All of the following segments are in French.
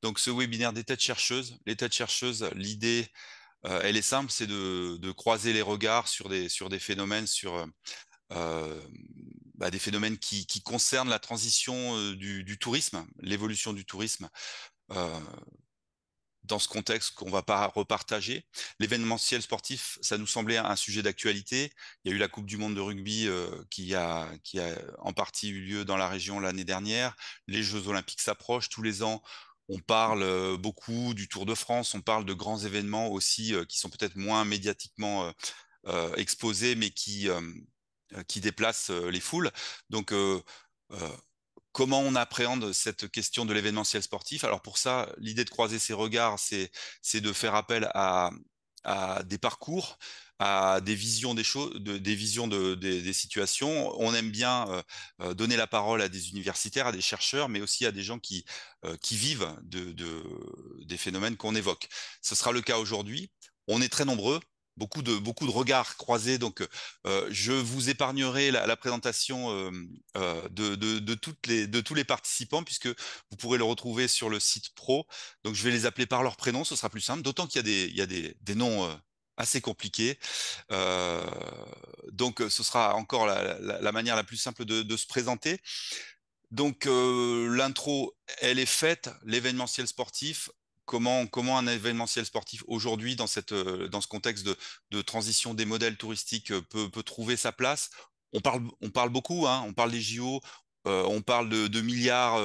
Donc ce webinaire des têtes chercheuses, les têtes chercheuses, l'idée, elle est simple, c'est de croiser les regards sur des phénomènes, euh, des phénomènes qui concernent la transition du tourisme, l'évolution du tourisme. Euh, dans ce contexte qu'on va pas repartager. L'événementiel sportif, ça nous semblait un sujet d'actualité. Il y a eu la Coupe du monde de rugby qui a en partie eu lieu dans la région l'année dernière. Les Jeux olympiques s'approchent tous les ans. On parle beaucoup du Tour de France, on parle de grands événements aussi qui sont peut-être moins médiatiquement exposés, mais qui déplacent les foules. Donc, euh, comment on appréhende cette question de l'événementiel sportif? Alors pour ça, l'idée de croiser ces regards, c'est de faire appel à des parcours, à des visions des choses, des visions des situations. On aime bien donner la parole à des universitaires, à des chercheurs, mais aussi à des gens qui vivent des phénomènes qu'on évoque. Ce sera le cas aujourd'hui. On est très nombreux. Beaucoup de regards croisés, donc je vous épargnerai la présentation de tous les participants, puisque vous pourrez le retrouver sur le site pro. Donc, je vais les appeler par leur prénom, ce sera plus simple, d'autant qu'il y a il y a des noms assez compliqués. Euh, donc, ce sera encore la manière la plus simple de se présenter. Donc, l'intro, elle est faite, l'événementiel sportif. Comment un événementiel sportif aujourd'hui, dans ce contexte de transition des modèles touristiques, peut trouver sa place? On parle beaucoup, hein, on parle des JO, on parle de milliards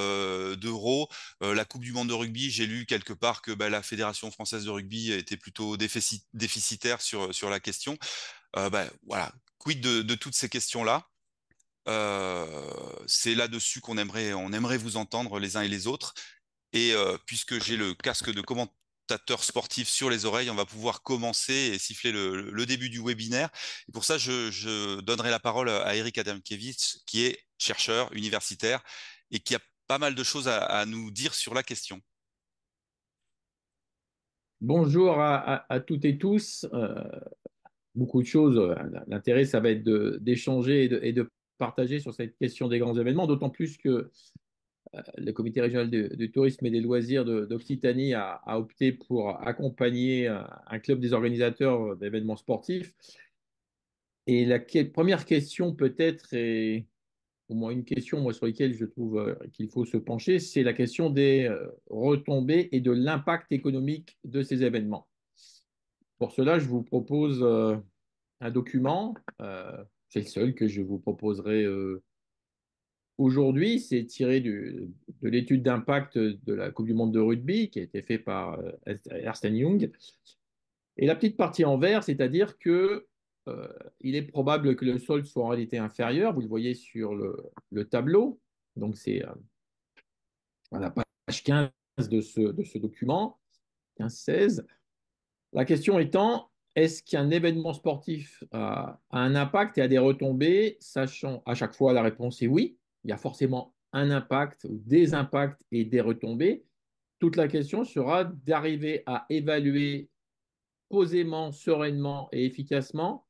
d'euros. La Coupe du monde de rugby, j'ai lu quelque part que la Fédération française de rugby était plutôt déficitaire sur la question. Voilà, quid de toutes ces questions-là? C'est là-dessus on aimerait vous entendre les uns et les autres. Et puisque j'ai le casque de commentateur sportif sur les oreilles, on va pouvoir commencer et siffler le début du webinaire. Et pour ça, je donnerai la parole à Eric Adamkiewicz, qui est chercheur universitaire et qui a pas mal de choses à nous dire sur la question. Bonjour à toutes et tous. Beaucoup de choses. L'intérêt, ça va être d'échanger et de partager sur cette question des grands événements, d'autant plus que le comité régional du tourisme et des loisirs d'Occitanie a opté pour accompagner un club des organisateurs d'événements sportifs. Et première question peut-être, et au moins une question moi, sur laquelle je trouve qu'il faut se pencher, c'est la question des retombées et de l'impact économique de ces événements. Pour cela, je vous propose un document. C'est le seul que je vous proposerai aujourd'hui. C'est tiré de l'étude d'impact de la Coupe du monde de rugby qui a été faite par Ernst Young. Et la petite partie en vert, c'est-à-dire que il est probable que le solde soit en réalité inférieur. Vous le voyez sur le tableau. Donc, c'est à la page 15 de ce document, 15-16. La question étant, est-ce qu'un événement sportif a un impact et a des retombées, sachant à chaque fois la réponse est oui, il y a forcément un impact, des impacts et des retombées. Toute la question sera d'arriver à évaluer posément, sereinement et efficacement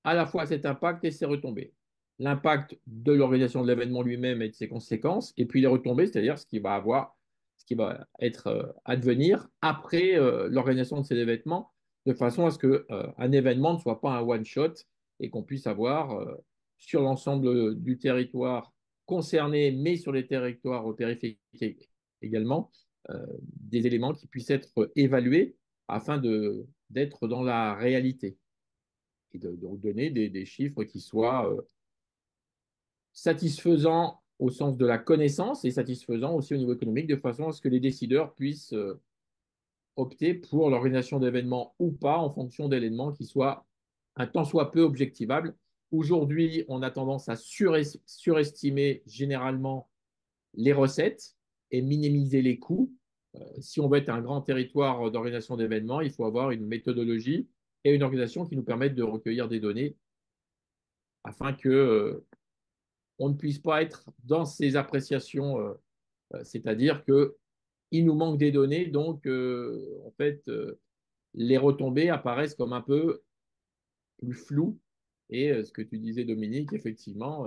à la fois cet impact et ses retombées. L'impact de l'organisation de l'événement lui-même et de ses conséquences, et puis les retombées, c'est-à-dire ce qui va être advenir après l'organisation de ces événements, de façon à ce que un événement ne soit pas un one-shot et qu'on puisse avoir sur l'ensemble du territoire concerné, mais sur les territoires périphériques également, des éléments qui puissent être évalués afin d'être dans la réalité et de donner des chiffres qui soient satisfaisants au sens de la connaissance et satisfaisants aussi au niveau économique, de façon à ce que les décideurs puissent opter pour l'organisation d'événements ou pas en fonction d'éléments qui soient un tant soit peu objectivables. Aujourd'hui, on a tendance à surestimer généralement les recettes et minimiser les coûts. Si on veut être un grand territoire d'organisation d'événements, il faut avoir une méthodologie et une organisation qui nous permettent de recueillir des données afin que on ne puisse pas être dans ces appréciations, c'est-à-dire que il nous manque des données, donc en fait les retombées apparaissent comme un peu plus floues. Et ce que tu disais, Dominique, effectivement,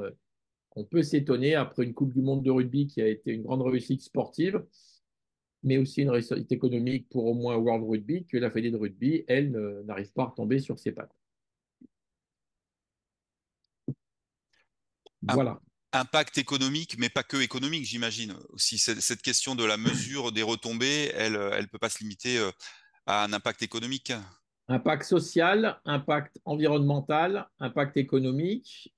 on peut s'étonner après une Coupe du monde de rugby qui a été une grande réussite sportive mais aussi une réussite économique pour au moins World Rugby, que la Fédé de rugby, elle, n'arrive pas à retomber sur ses pattes. Im- Voilà. Impact économique, mais pas que économique, j'imagine. Aussi, cette question de la mesure des retombées, elle peut pas se limiter à un impact économique. Impact social, impact environnemental, impact économique.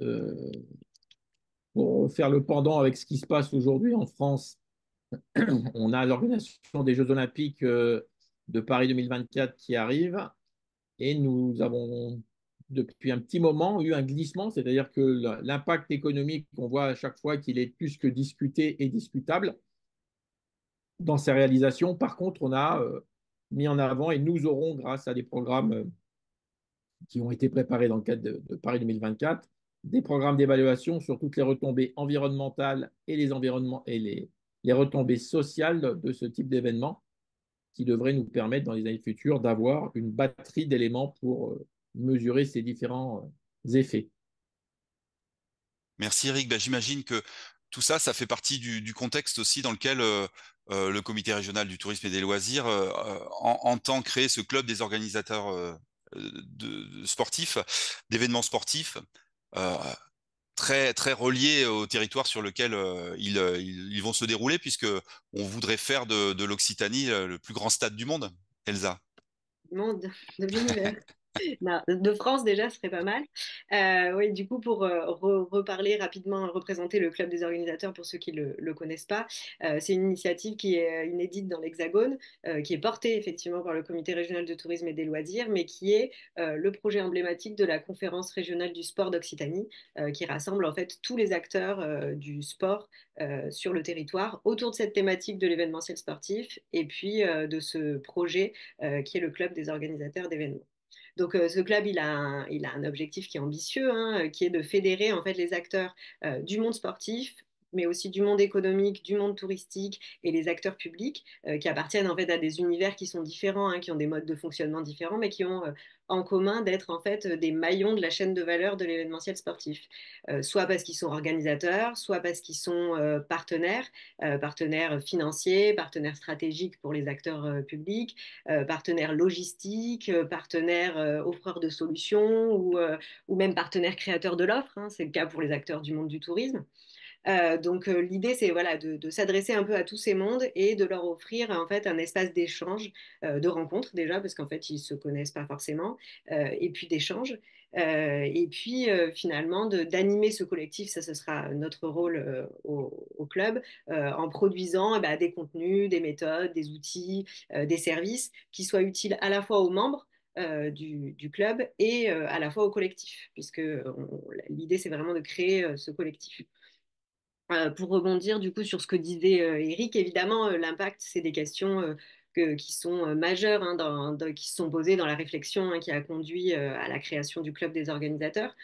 Pour faire le pendant avec ce qui se passe aujourd'hui en France, on a l'organisation des Jeux Olympiques de Paris 2024 qui arrive et nous avons depuis un petit moment eu un glissement, c'est-à-dire que l'impact économique, on voit à chaque fois qu'il est plus que discuté et discutable dans ses réalisations. Par contre, on a mis en avant et nous aurons, grâce à des programmes qui ont été préparés dans le cadre de Paris 2024, des programmes d'évaluation sur toutes les retombées environnementales et les retombées sociales de ce type d'événement qui devraient nous permettre dans les années futures d'avoir une batterie d'éléments pour mesurer ces différents effets. Merci Eric. Ben, j'imagine que tout ça, ça fait partie du contexte aussi dans lequel le comité régional du tourisme et des loisirs entend créer ce club des organisateurs de sportifs, d'événements sportifs, euh, très, très reliés au territoire sur lequel ils vont se dérouler, puisque on voudrait faire de l'Occitanie le plus grand stade du monde, Elsa. Monde de l'univers. Non, de France déjà, ce serait pas mal. Oui, du coup, pour reparler rapidement, représenter le club des organisateurs pour ceux qui ne le connaissent pas, c'est une initiative qui est inédite dans l'Hexagone, qui est portée effectivement par le Comité régional de tourisme et des loisirs, mais qui est le projet emblématique de la conférence régionale du sport d'Occitanie, qui rassemble en fait tous les acteurs du sport sur le territoire autour de cette thématique de l'événementiel sportif et puis de ce projet qui est le club des organisateurs d'événements. Donc, ce club, il a un objectif qui est ambitieux, hein, qui est de fédérer en fait les acteurs du monde sportif, mais aussi du monde économique, du monde touristique et les acteurs publics qui appartiennent en fait à des univers qui sont différents, hein, qui ont des modes de fonctionnement différents, mais qui ont en commun d'être en fait des maillons de la chaîne de valeur de l'événementiel sportif. Soit parce qu'ils sont organisateurs, soit parce qu'ils sont partenaires, partenaires financiers, partenaires stratégiques pour les acteurs publics, partenaires logistiques, partenaires offreurs de solutions ou même partenaires créateurs de l'offre, hein. C'est le cas pour les acteurs du monde du tourisme. Donc l'idée c'est voilà de s'adresser un peu à tous ces mondes et de leur offrir en fait un espace d'échange, de rencontre déjà parce qu'en fait ils se connaissent pas forcément, et puis d'échange. Et puis finalement d'animer ce collectif, ça ce sera notre rôle au club, en produisant des contenus, des méthodes, des outils, des services qui soient utiles à la fois aux membres du club et à la fois au collectif, puisque l'idée c'est vraiment de créer ce collectif. Pour rebondir du coup sur ce que disait Eric, évidemment, l'impact, c'est des questions qui sont majeures, hein, qui se sont posées dans la réflexion hein, qui a conduit à la création du club des organisateurs.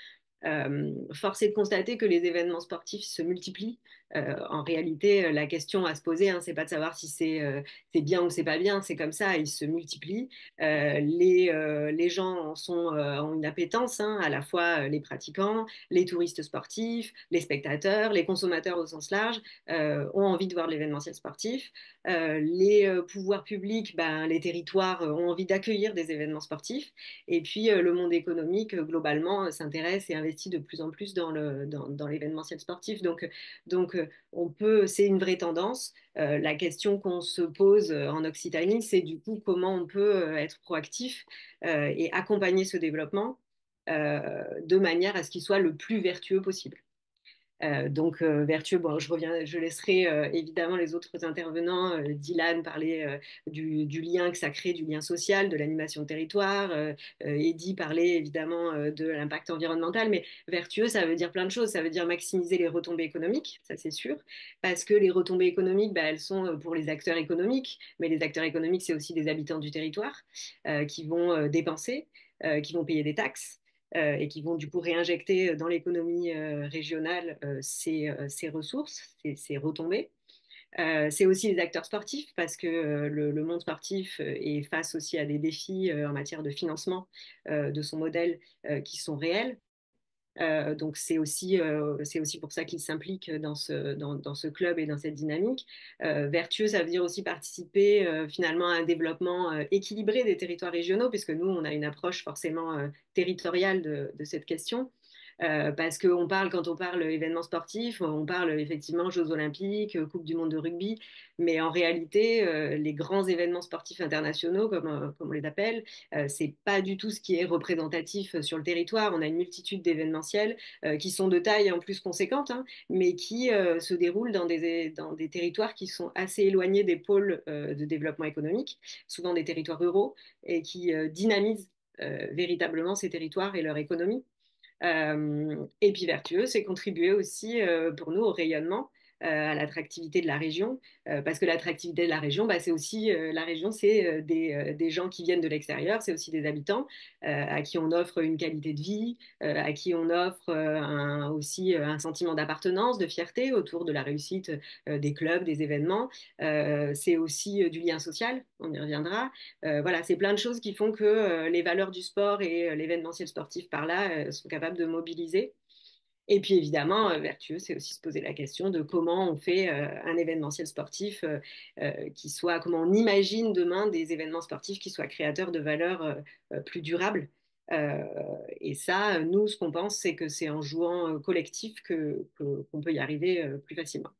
Force est de constater que les événements sportifs se multiplient. En réalité, la question à se poser, hein, c'est pas de savoir si c'est bien ou c'est pas bien, c'est comme ça, ils se multiplient. Les gens ont une appétence, hein, à la fois les pratiquants, les touristes sportifs, les spectateurs, les consommateurs au sens large ont envie de voir l'événementiel sportif. Les pouvoirs publics, ben, les territoires ont envie d'accueillir des événements sportifs. Et puis le monde économique, globalement, s'intéresse et investit de plus en plus dans l'événementiel sportif. C'est une vraie tendance. La question qu'on se pose en Occitanie, c'est du coup comment on peut être proactif et accompagner ce développement de manière à ce qu'il soit le plus vertueux possible. Vertueux, bon, je laisserai évidemment les autres intervenants, Dylan parler du lien que ça crée, du lien social, de l'animation de territoire, Eddy parler évidemment de l'impact environnemental, mais vertueux, ça veut dire plein de choses, ça veut dire maximiser les retombées économiques, ça c'est sûr, parce que les retombées économiques, bah, elles sont pour les acteurs économiques, mais les acteurs économiques, c'est aussi des habitants du territoire qui vont dépenser, qui vont payer des taxes et qui vont du coup réinjecter dans l'économie régionale ces ressources, ces retombées. C'est aussi les acteurs sportifs parce que le monde sportif est face aussi à des défis en matière de financement de son modèle qui sont réels. Donc c'est aussi pour ça qu'il s'implique dans ce club et dans cette dynamique. Vertueux, ça veut dire aussi participer finalement à un développement équilibré des territoires régionaux, puisque nous, on a une approche forcément territoriale de cette question. Parce qu'on parle, quand on parle événements sportifs, on parle effectivement Jeux Olympiques, Coupe du Monde de rugby, mais en réalité, les grands événements sportifs internationaux, comme on les appelle, c'est pas du tout ce qui est représentatif sur le territoire. On a une multitude d'événementiels qui sont de taille en plus conséquente, hein, mais qui se déroulent dans des territoires qui sont assez éloignés des pôles de développement économique, souvent des territoires ruraux, et qui dynamisent véritablement ces territoires et leur économie. Et puis vertueux, c'est contribuer aussi pour nous au rayonnement, à l'attractivité de la région, parce que l'attractivité de la région, bah, c'est aussi la région, c'est des gens qui viennent de l'extérieur, c'est aussi des habitants à qui on offre une qualité de vie, à qui on offre aussi un sentiment d'appartenance, de fierté autour de la réussite des clubs, des événements. C'est aussi du lien social, on y reviendra. Voilà, c'est plein de choses qui font que les valeurs du sport et l'événementiel sportif par là sont capables de mobiliser. Et puis évidemment, vertueux, c'est aussi se poser la question de comment on fait un événementiel sportif comment on imagine demain des événements sportifs qui soient créateurs de valeurs plus durables. Euh, et ça, nous, ce qu'on pense, c'est que c'est en jouant collectif qu'on peut y arriver plus facilement.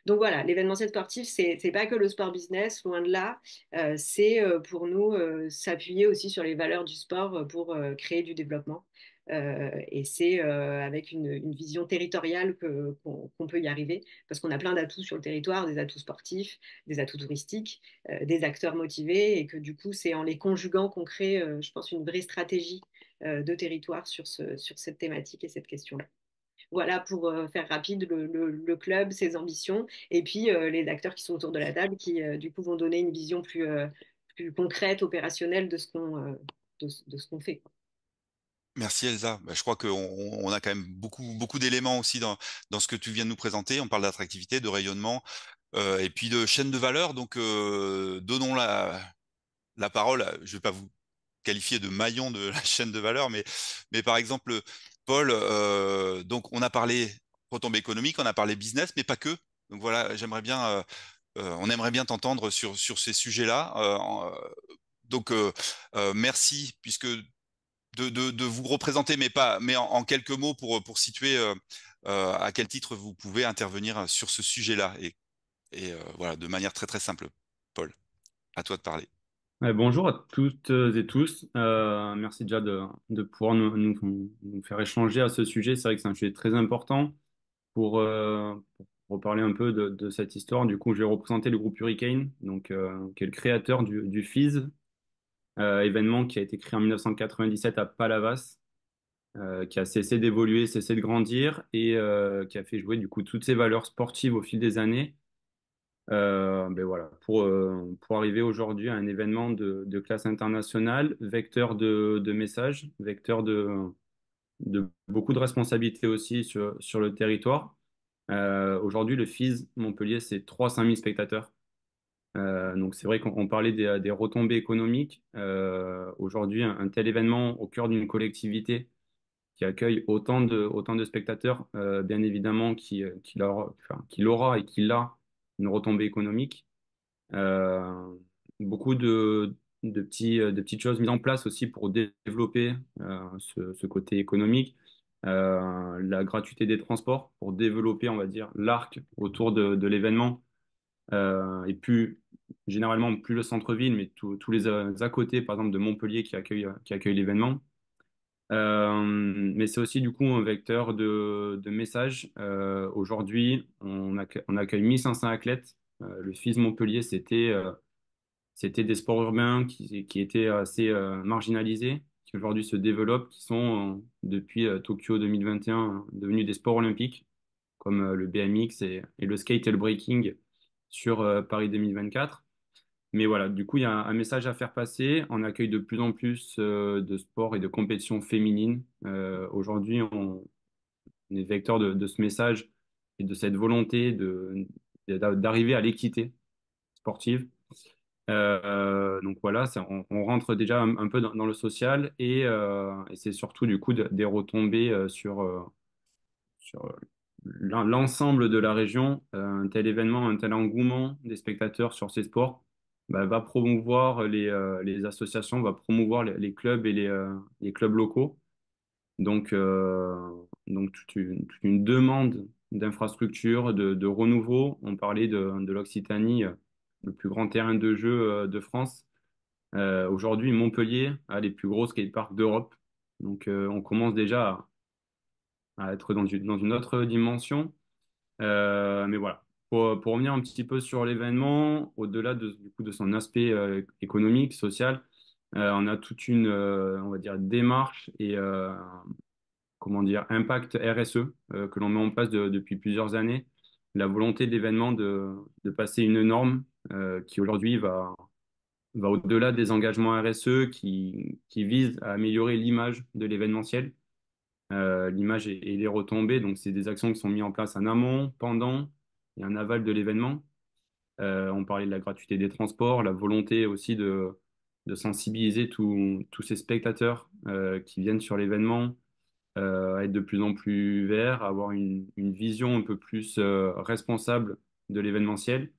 Donc voilà, l'événementiel sportif, c'est pas que le sport business, loin de là. C'est pour nous s'appuyer aussi sur les valeurs du sport pour créer du développement. Et c'est avec une vision territoriale qu'on peut y arriver, parce qu'on a plein d'atouts sur le territoire, des atouts sportifs, des atouts touristiques, des acteurs motivés, et que du coup, c'est en les conjuguant qu'on crée, je pense, une vraie stratégie de territoire sur cette thématique et cette question-là. Voilà pour faire rapide le club, ses ambitions, et puis les acteurs qui sont autour de la table qui, du coup, vont donner une vision plus concrète, opérationnelle de ce qu'on fait. Merci Elsa. Bah, je crois qu'on on a quand même beaucoup d'éléments aussi dans ce que tu viens de nous présenter. On parle d'attractivité, de rayonnement et puis de chaîne de valeur. Donc, donnons la parole. Je ne vais pas vous qualifier de maillon de la chaîne de valeur, mais par exemple, Paul, donc on a parlé retombées économiques, on a parlé business, mais pas que. Donc voilà, on aimerait bien t'entendre sur ces sujets-là. Merci, puisque de vous représenter, mais en quelques mots pour situer à quel titre vous pouvez intervenir sur ce sujet-là. Voilà, de manière très très simple. Paul, à toi de parler. Ouais, bonjour à toutes et tous. Merci déjà de pouvoir nous faire échanger à ce sujet. C'est vrai que c'est un sujet très important pour reparler un peu de cette histoire. Du coup, je vais représenter le groupe Hurricane, donc, qui est le créateur du FIS, événement qui a été créé en 1997 à Palavas, qui a cessé d'évoluer, cessé de grandir et qui a fait jouer du coup toutes ses valeurs sportives au fil des années. Ben voilà, pour arriver aujourd'hui à un événement de classe internationale, vecteur de messages, vecteur de beaucoup de responsabilités aussi sur le territoire. Aujourd'hui, le FIS Montpellier, c'est 300 000 spectateurs. Donc c'est vrai qu'on parlait des retombées économiques. Aujourd'hui, un tel événement au cœur d'une collectivité qui accueille autant de spectateurs, bien évidemment, qui l'aura et qui l'a une retombée économique. Euh, Beaucoup de petites choses mises en place aussi pour développer ce côté économique. La gratuité des transports pour développer, on va dire, l'arc autour de l'événement. Et plus généralement, plus le centre-ville, mais tous les à côté, par exemple, de Montpellier qui accueille l'événement. Mais c'est aussi du coup un vecteur de messages. Aujourd'hui, on accueille 1500 athlètes. Le FIS Montpellier, c'était des sports urbains qui étaient assez marginalisés, qui aujourd'hui se développent, qui sont depuis Tokyo 2021 devenus des sports olympiques, comme le BMX et le skate et le breaking sur Paris 2024. Mais voilà, du coup, il y a un message à faire passer. On accueille de plus en plus de sports et de compétitions féminines. Aujourd'hui, on est vecteur de ce message et de cette volonté d'arriver à l'équité sportive. Donc voilà, on rentre déjà un peu dans le social et c'est surtout du coup des retombées sur l'ensemble de la région. Un tel événement, un tel engouement des spectateurs sur ces sports bah, va promouvoir les associations, va promouvoir les clubs et les clubs locaux. Donc, donc toute une demande d'infrastructures, de renouveau. On parlait de l'Occitanie, le plus grand terrain de jeu de France. Aujourd'hui, Montpellier a les plus gros skateparks d'Europe. Donc, on commence déjà à être dans une autre dimension. Mais voilà. Pour revenir un petit peu sur l'événement, au-delà du coup, de son aspect économique, social, on a toute une, on va dire, démarche et comment dire, impact RSE que l'on met en place depuis plusieurs années. La volonté de l'événement de passer une norme qui aujourd'hui va au-delà des engagements RSE qui visent à améliorer l'image de l'événementiel, l'image et les retombées. Donc, c'est des actions qui sont mises en place en amont, pendant et en aval de l'événement. On parlait de la gratuité des transports, la volonté aussi de sensibiliser tous ces spectateurs qui viennent sur l'événement, à être de plus en plus verts, à avoir une vision un peu plus responsable de l'événementiel.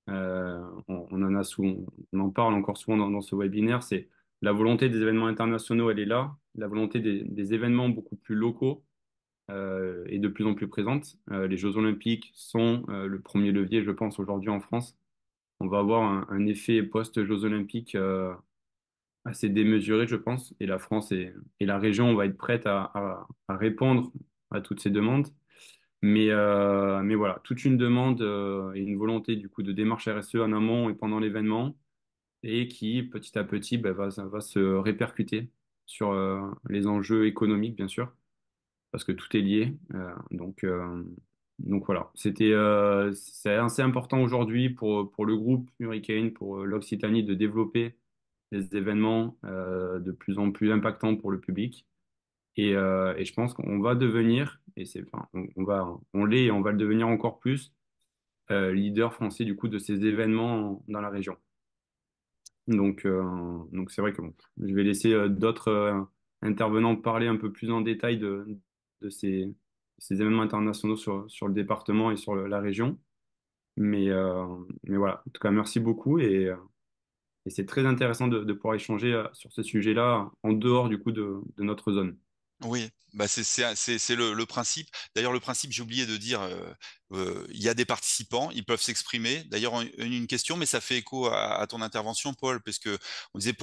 On en a souvent, on en parle encore souvent dans ce webinaire, c'est la volonté des événements internationaux, elle est là, la volonté des événements beaucoup plus locaux est de plus en plus présente. Les Jeux Olympiques sont le premier levier, je pense, aujourd'hui en France. On va avoir un effet post-Jeux Olympiques assez démesuré, je pense, et la France et la région va être prête à répondre à toutes ces demandes. Mais voilà, toute une demande et une volonté du coup de démarche RSE en amont et pendant l'événement et qui petit à petit ben, va se répercuter sur les enjeux économiques bien sûr parce que tout est lié. Donc voilà, c'est assez important aujourd'hui pour le groupe Hurricane, pour l'Occitanie de développer des événements de plus en plus impactants pour le public. Et je pense qu'on va devenir, et c'est, enfin, on l'est et on va le devenir encore plus, leader français du coup de ces événements dans la région. Donc c'est vrai que bon, je vais laisser d'autres intervenants parler un peu plus en détail de ces événements internationaux sur le département et sur la région. Mais voilà, en tout cas, merci beaucoup et c'est très intéressant de pouvoir échanger sur ce sujet-là en dehors du coup de notre zone. Oui, bah c'est le principe. D'ailleurs, le principe, j'ai oublié de dire, il y a des participants, ils peuvent s'exprimer. D'ailleurs, une question, mais ça fait écho à ton intervention, Paul, parce que on disait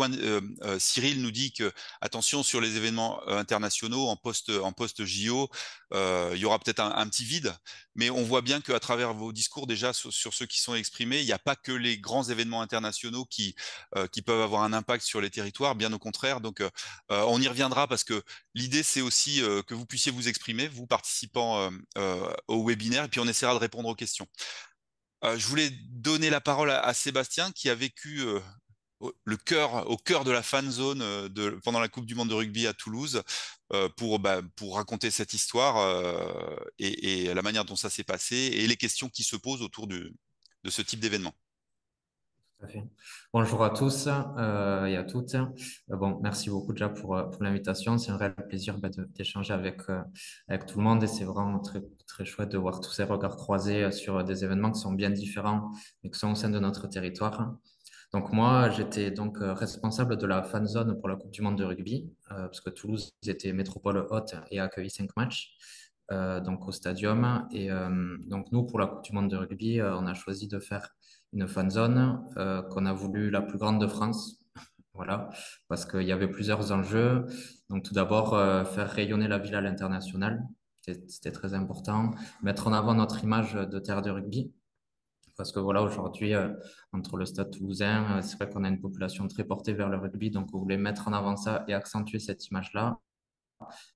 Cyril nous dit que attention sur les événements internationaux en post JO, il y aura peut-être un petit vide, mais on voit bien qu'à travers vos discours déjà sur ceux qui sont exprimés, il n'y a pas que les grands événements internationaux qui peuvent avoir un impact sur les territoires, bien au contraire. Donc, on y reviendra parce que l'idée, c'est aussi que vous puissiez vous exprimer, vous participant au webinaire, et puis on essaiera de répondre aux questions. Je voulais donner la parole à Sébastien qui a vécu au cœur de la fan zone pendant la Coupe du Monde de rugby à Toulouse pour raconter cette histoire et la manière dont ça s'est passé et les questions qui se posent autour de ce type d'événement. Tout à fait. Bonjour à tous et à toutes. Bon, merci beaucoup déjà pour l'invitation. C'est un réel plaisir d'échanger avec tout le monde et c'est vraiment très, très chouette de voir tous ces regards croisés sur des événements qui sont bien différents mais qui sont au sein de notre territoire. Donc moi, j'étais donc responsable de la fan zone pour la Coupe du Monde de rugby parce que Toulouse était métropole haute et a accueilli 5 matchs. Donc au stadium. Et donc nous, pour la Coupe du Monde de rugby, on a choisi de faire une fan zone qu'on a voulu la plus grande de France. Voilà, parce qu'il y avait plusieurs enjeux. Donc tout d'abord, faire rayonner la ville à l'international, c'était très important. Mettre en avant notre image de terre de rugby. Parce que voilà, aujourd'hui, entre le Stade Toulousain, c'est vrai qu'on a une population très portée vers le rugby, donc on voulait mettre en avant ça et accentuer cette image-là.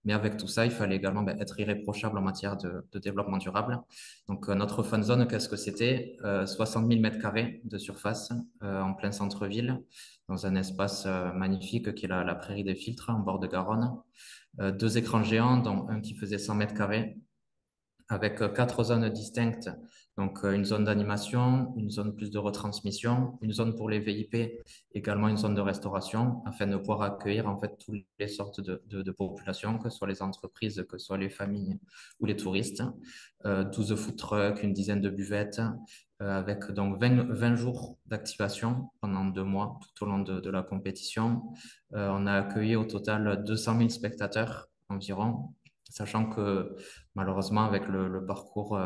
Mais avec tout ça, il fallait également être irréprochable en matière de développement durable. Donc, notre fun zone, qu'est-ce que c'était? 60 000 mètres carrés de surface en plein centre-ville, dans un espace magnifique qui est la prairie des Filtres, en bord de Garonne. 2 écrans géants, dont un qui faisait 100 mètres carrés. avec 4 zones distinctes. Donc, une zone d'animation, une zone plus de retransmission, une zone pour les VIP, également une zone de restauration, afin de pouvoir accueillir en fait toutes les sortes de populations, que ce soit les entreprises, que ce soit les familles ou les touristes. 12 food trucks, une dizaine de buvettes, avec donc 20 jours d'activation pendant 2 mois tout au long de la compétition. On a accueilli au total 200 000 spectateurs environ, sachant que malheureusement, avec le parcours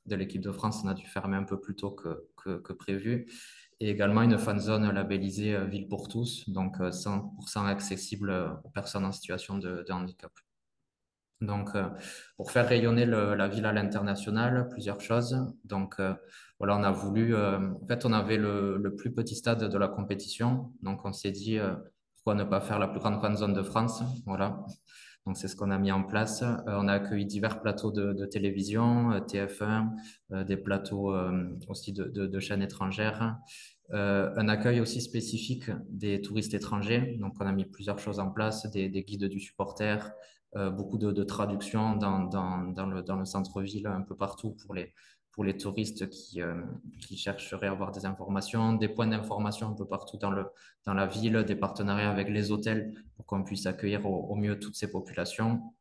de l'équipe de France, on a dû fermer un peu plus tôt que prévu. Et également une fan zone labellisée Ville pour tous, donc 100% accessible aux personnes en situation de handicap. Donc, pour faire rayonner la ville à l'international, plusieurs choses. Donc, voilà, on a voulu, en fait, on avait le plus petit stade de la compétition. Donc, on s'est dit, pourquoi ne pas faire la plus grande fan zone de France? Voilà. Donc, c'est ce qu'on a mis en place. On a accueilli divers plateaux de télévision, TF1, des plateaux aussi de chaînes étrangères. Un accueil aussi spécifique des touristes étrangers. Donc, on a mis plusieurs choses en place, des guides du supporter, beaucoup de traductions dans le centre-ville, un peu partout pour les touristes qui chercheraient à avoir des informations, des points d'information un peu partout dans la ville, des partenariats avec les hôtels pour qu'on puisse accueillir au mieux toutes ces populations.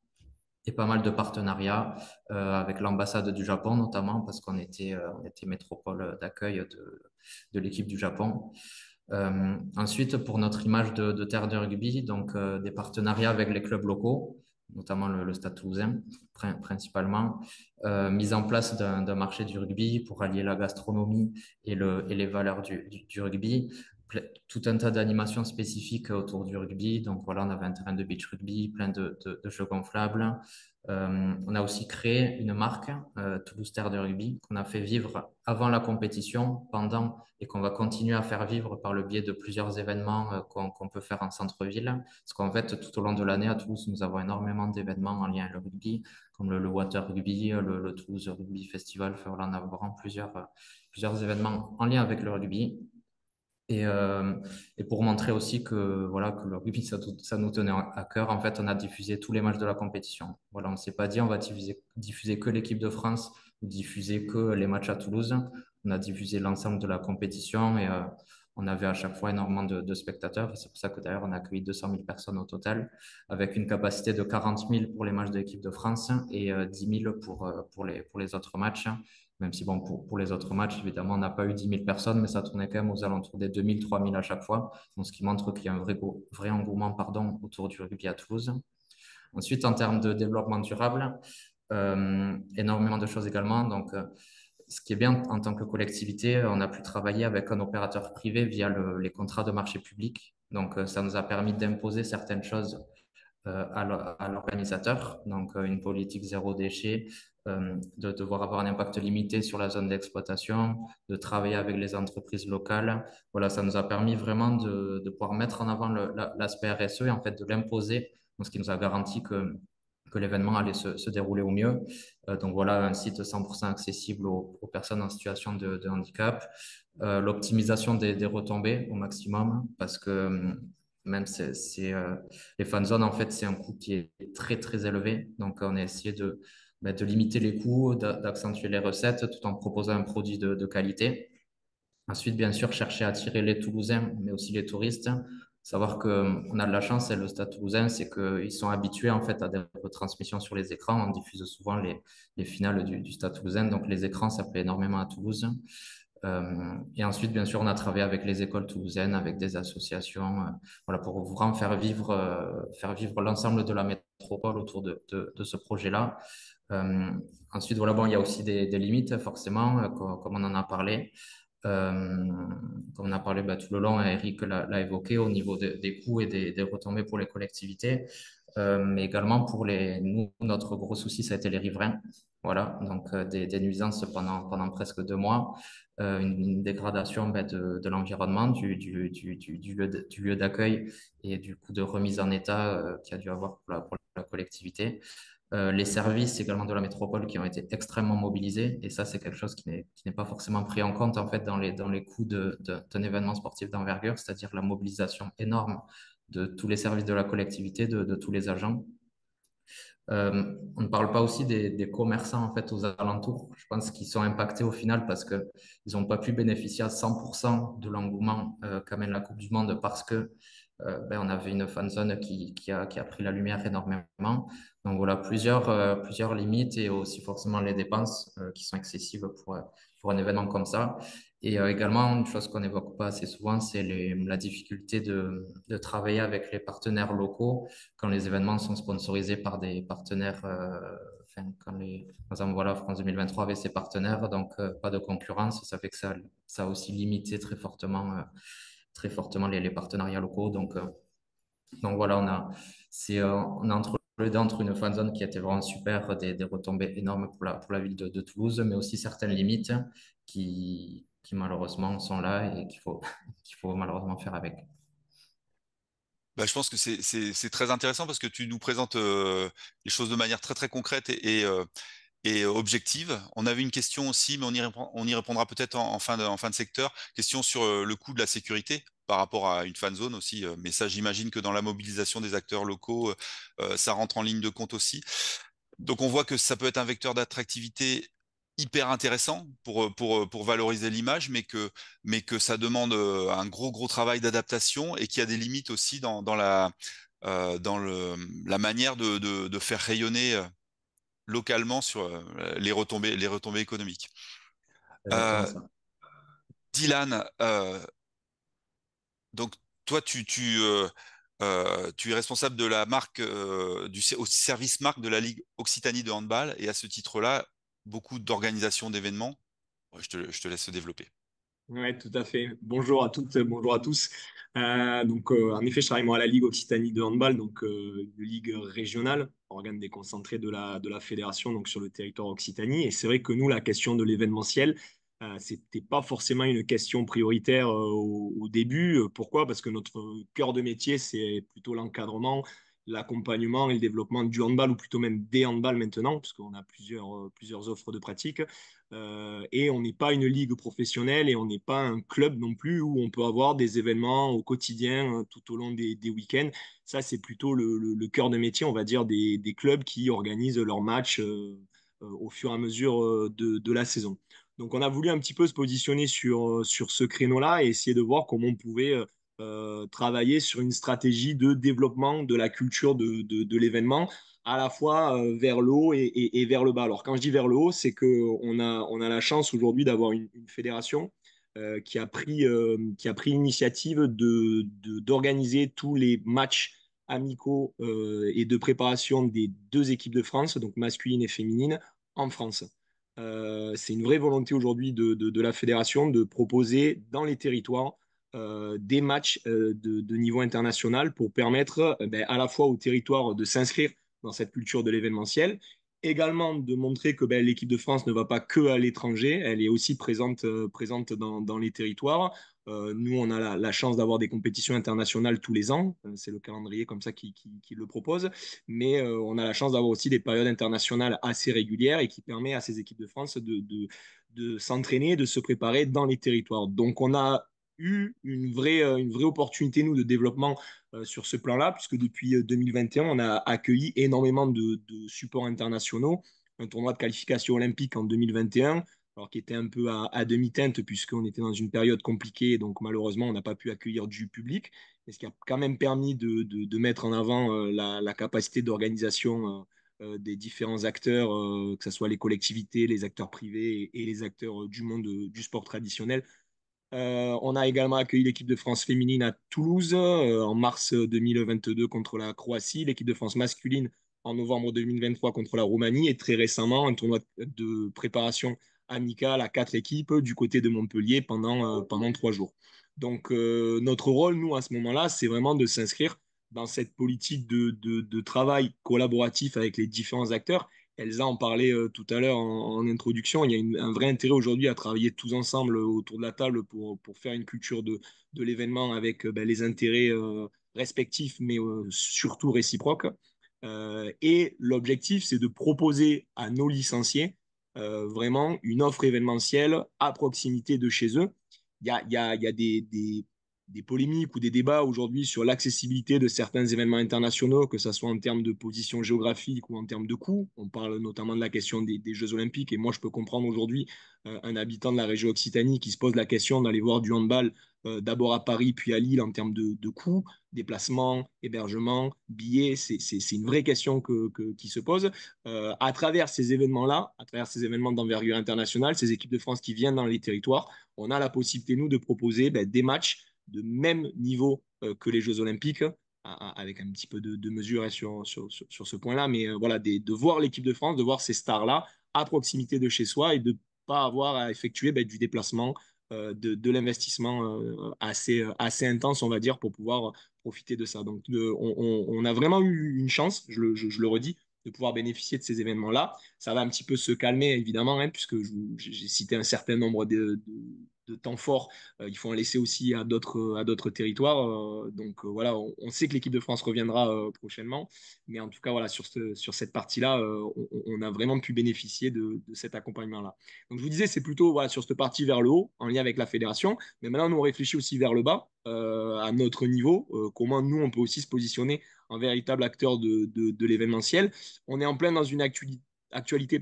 Et pas mal de partenariats avec l'ambassade du Japon notamment parce qu'on était métropole d'accueil de l'équipe du Japon. Ensuite, pour notre image de terre de rugby, donc des partenariats avec les clubs locaux, notamment le Stade Toulousain principalement, mise en place d'un marché du rugby pour allier la gastronomie et les valeurs du rugby, tout un tas d'animations spécifiques autour du rugby. Donc voilà, on avait un terrain de beach rugby, plein de jeux gonflables. On a aussi créé une marque, Toulouse Terre de Rugby, qu'on a fait vivre avant la compétition, pendant et qu'on va continuer à faire vivre par le biais de plusieurs événements qu'on peut faire en centre-ville. Parce qu'en fait, tout au long de l'année, à Toulouse, nous avons énormément d'événements en lien avec le rugby, comme le Water Rugby, le Toulouse Rugby Festival. Enfin, voilà, on a vraiment plusieurs événements en lien avec le rugby. Et pour montrer aussi que, voilà, que le rugby, ça nous tenait à cœur, en fait, on a diffusé tous les matchs de la compétition. Voilà, on ne s'est pas dit on va diffuser que l'équipe de France ou diffuser que les matchs à Toulouse. On a diffusé l'ensemble de la compétition et on avait à chaque fois énormément de spectateurs. Et c'est pour ça que d'ailleurs, on a accueilli 200 000 personnes au total, avec une capacité de 40 000 pour les matchs de l'équipe de France et 10 000 pour les autres matchs. Même si, bon, pour les autres matchs, évidemment, on n'a pas eu 10 000 personnes, mais ça tournait quand même aux alentours des 2 000, 3 000 à chaque fois. Donc, ce qui montre qu'il y a un vrai engouement autour du rugby à Toulouse. Ensuite, en termes de développement durable, énormément de choses également. Donc, ce qui est bien en tant que collectivité, on a pu travailler avec un opérateur privé via les contrats de marché public. Donc, ça nous a permis d'imposer certaines choses à l'organisateur, donc une politique zéro déchet, de devoir avoir un impact limité sur la zone d'exploitation, de travailler avec les entreprises locales. Voilà, ça nous a permis vraiment de pouvoir mettre en avant l'aspect RSE et en fait de l'imposer, ce qui nous a garanti que l'événement allait se dérouler au mieux. Donc voilà, un site 100% accessible aux personnes en situation de handicap. L'optimisation des retombées au maximum parce que même les fan zones, en fait, c'est un coût qui est très, très élevé. Donc, on a essayé de limiter les coûts, d'accentuer les recettes tout en proposant un produit de qualité. Ensuite, bien sûr, chercher à attirer les Toulousains, mais aussi les touristes. Savoir qu'on a de la chance, c'est le Stade Toulousain, c'est qu'ils sont habitués en fait à des retransmissions sur les écrans. On diffuse souvent les finales du Stade Toulousain, donc les écrans, ça plaît énormément à Toulouse. Et ensuite, bien sûr, on a travaillé avec les écoles toulousaines, avec des associations, voilà, pour vraiment faire vivre l'ensemble de la métropole autour de ce projet-là. Ensuite, voilà, bon, il y a aussi des limites, forcément, comme on en a parlé. Comme on a parlé tout le long, Eric l'a évoqué au niveau des coûts et des retombées pour les collectivités, mais également pour nous, notre gros souci, ça a été les riverains. Voilà, donc des nuisances pendant presque 2 mois, une dégradation de l'environnement, du lieu d'accueil et du coup de remise en état qu'il y a dû avoir pour la collectivité. Les services également de la métropole qui ont été extrêmement mobilisés. Et ça, c'est quelque chose qui n'est pas forcément pris en compte en fait, dans les coûts d'un événement sportif d'envergure, c'est-à-dire la mobilisation énorme de tous les services de la collectivité, de tous les agents. On ne parle pas aussi des commerçants en fait aux alentours. Je pense qu'ils sont impactés au final parce que ils n'ont pas pu bénéficier à 100% de l'engouement qu'amène la Coupe du Monde parce que on avait une fan zone qui a pris la lumière énormément. Donc voilà, plusieurs limites et aussi forcément les dépenses qui sont excessives pour un événement comme ça. Et également, une chose qu'on n'évoque pas assez souvent, c'est la difficulté de travailler avec les partenaires locaux quand les événements sont sponsorisés par des partenaires, enfin, par exemple, voilà, France 2023 avait ses partenaires, donc pas de concurrence, ça fait que ça a aussi limité très fortement les partenariats locaux. Donc voilà, on a entre le deux, entre une fan zone qui était vraiment super, des retombées énormes pour la ville de Toulouse, mais aussi certaines limites qui malheureusement sont là et qu'il faut malheureusement faire avec. Bah, je pense que c'est très intéressant parce que tu nous présentes les choses de manière très très concrète et objective. On avait une question aussi, mais on y répondra peut-être en fin de secteur. Question sur le coût de la sécurité par rapport à une fan zone aussi. Mais ça, j'imagine que dans la mobilisation des acteurs locaux, ça rentre en ligne de compte aussi. Donc on voit que ça peut être un vecteur d'attractivité hyper intéressant pour valoriser l'image, mais que ça demande un gros travail d'adaptation et qu'il y a des limites aussi dans la manière de faire rayonner localement sur les retombées économiques. Exactement Euh, ça. Dylan, donc toi, tu es responsable de la marque, au service marque de la Ligue Occitanie de handball, et à ce titre-là, beaucoup d'organisations d'événements. Ouais, je te laisse développer. Oui, tout à fait. Bonjour à toutes, bonjour à tous. En effet, je travaille moi à la Ligue Occitanie de handball, une ligue régionale, organe déconcentré de la fédération, donc sur le territoire Occitanie. Et c'est vrai que nous, la question de l'événementiel, c'était pas forcément une question prioritaire au début. Pourquoi? Parce que notre cœur de métier, c'est plutôt l'encadrement, l'accompagnement et le développement du handball, ou plutôt même des handballs maintenant, puisqu'on a plusieurs offres de pratique. Et on n'est pas une ligue professionnelle et on n'est pas un club non plus où on peut avoir des événements au quotidien tout au long des week-ends. Ça, c'est plutôt le cœur de métier, on va dire, des clubs qui organisent leurs matchs au fur et à mesure de la saison. Donc, on a voulu un petit peu se positionner sur ce créneau-là et essayer de voir comment on pouvait travailler sur une stratégie de développement de la culture de l'événement à la fois vers le haut et vers le bas. Alors, quand je dis vers le haut, c'est qu'on a la chance aujourd'hui d'avoir une fédération qui a pris l'initiative d'organiser tous les matchs amicaux et de préparation des deux équipes de France, donc masculine et féminine, en France. C'est une vraie volonté aujourd'hui de la fédération de proposer dans les territoires des matchs de niveau international pour permettre à la fois aux territoires de s'inscrire dans cette culture de l'événementiel. Également de montrer que l'équipe de France ne va pas que à l'étranger, elle est aussi présente dans les territoires. Nous, on a la chance d'avoir des compétitions internationales tous les ans. C'est le calendrier comme ça qui le propose. Mais on a la chance d'avoir aussi des périodes internationales assez régulières et qui permet à ces équipes de France de s'entraîner, de se préparer dans les territoires. Donc, on a eu une vraie opportunité, nous, de développement sur ce plan-là, puisque depuis 2021, on a accueilli énormément de supports internationaux, un tournoi de qualification olympique en 2021, alors qui était un peu à demi-teinte, puisqu'on était dans une période compliquée, donc malheureusement, on n'a pas pu accueillir du public, mais ce qui a quand même permis de mettre en avant la capacité d'organisation des différents acteurs, que ce soit les collectivités, les acteurs privés et les acteurs du monde du sport traditionnel. On a également accueilli l'équipe de France féminine à Toulouse en mars 2022 contre la Croatie, l'équipe de France masculine en novembre 2023 contre la Roumanie et très récemment un tournoi de préparation amicale à 4 équipes du côté de Montpellier pendant 3 jours. Donc notre rôle, nous, à ce moment-là, c'est vraiment de s'inscrire dans cette politique de travail collaboratif avec les différents acteurs. Elsa en parlait tout à l'heure en introduction. Il y a un vrai intérêt aujourd'hui à travailler tous ensemble autour de la table pour faire une culture de l'événement avec les intérêts respectifs, mais surtout réciproques. Et l'objectif, c'est de proposer à nos licenciés vraiment une offre événementielle à proximité de chez eux. Il y a des polémiques ou des débats aujourd'hui sur l'accessibilité de certains événements internationaux, que ce soit en termes de position géographique ou en termes de coûts. On parle notamment de la question des Jeux Olympiques. Et moi, je peux comprendre aujourd'hui un habitant de la région Occitanie qui se pose la question d'aller voir du handball d'abord à Paris puis à Lille en termes de coûts, déplacement, hébergement, billets. C'est une vraie question qui se pose. À travers ces événements-là, à travers ces événements d'envergure internationale, ces équipes de France qui viennent dans les territoires, on a la possibilité, nous, de proposer des matchs de même niveau que les Jeux Olympiques, avec un petit peu de mesure hein, sur ce point-là, mais voilà, de voir l'équipe de France, de voir ces stars-là à proximité de chez soi et de ne pas avoir à effectuer du déplacement, de l'investissement assez intense, on va dire, pour pouvoir profiter de ça. Donc, on a vraiment eu une chance, je le redis, de pouvoir bénéficier de ces événements-là. Ça va un petit peu se calmer, évidemment, hein, puisque j'ai cité un certain nombre de temps forts. Il faut en laisser aussi à d'autres territoires. Donc voilà, on sait que l'équipe de France reviendra prochainement. Mais en tout cas, voilà, sur cette partie-là, on a vraiment pu bénéficier de cet accompagnement-là. Donc je vous disais, c'est plutôt voilà, sur cette partie vers le haut, en lien avec la fédération. Mais maintenant, nous, on réfléchit aussi vers le bas, à notre niveau. Comment nous, on peut aussi se positionner en véritable acteur de l'événementiel. On est en plein dans une actualité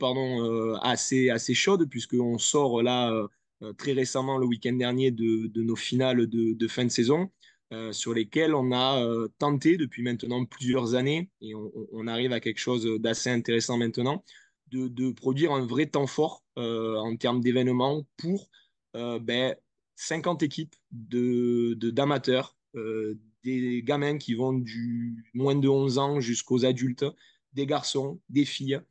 assez chaude, puisqu'on sort là très récemment, le week-end dernier, de nos finales de fin de saison, sur lesquelles on a tenté depuis maintenant plusieurs années, et on arrive à quelque chose d'assez intéressant maintenant, de produire un vrai temps fort en termes d'événements pour 50 équipes d'amateurs, des gamins qui vont du moins de 11 ans jusqu'aux adultes, des garçons, des filles,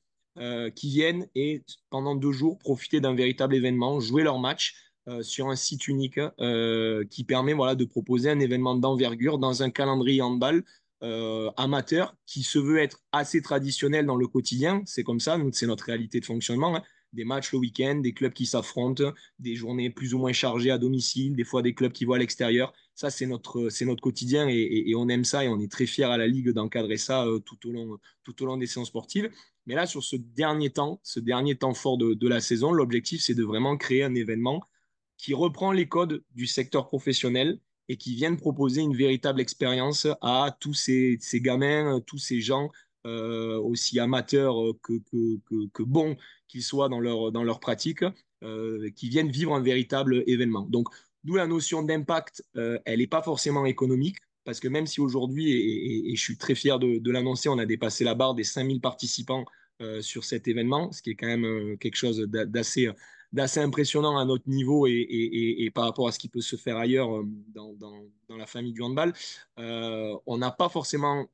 qui viennent et pendant 2 jours profiter d'un véritable événement, jouer leur match sur un site unique qui permet voilà, de proposer un événement d'envergure dans un calendrier handball amateur qui se veut être assez traditionnel dans le quotidien. C'est comme ça, c'est notre réalité de fonctionnement. Hein. Des matchs le week-end, des clubs qui s'affrontent, des journées plus ou moins chargées à domicile, des fois des clubs qui vont à l'extérieur. Ça, c'est notre quotidien et on aime ça et on est très fiers à la Ligue d'encadrer ça tout au long des séances sportives. Mais là, sur ce dernier temps fort de la saison, l'objectif, c'est de vraiment créer un événement qui reprend les codes du secteur professionnel et qui vient de proposer une véritable expérience à tous ces gamins, tous ces gens, aussi amateurs que bons qu'ils soient dans leur pratique, qui viennent vivre un véritable événement. Donc, d'où la notion d'impact, elle n'est pas forcément économique, parce que même si aujourd'hui, et je suis très fier de l'annoncer, on a dépassé la barre des 5000 participants sur cet événement, ce qui est quand même quelque chose d'assez impressionnant à notre niveau et par rapport à ce qui peut se faire ailleurs dans la famille du handball. On n'a pas forcément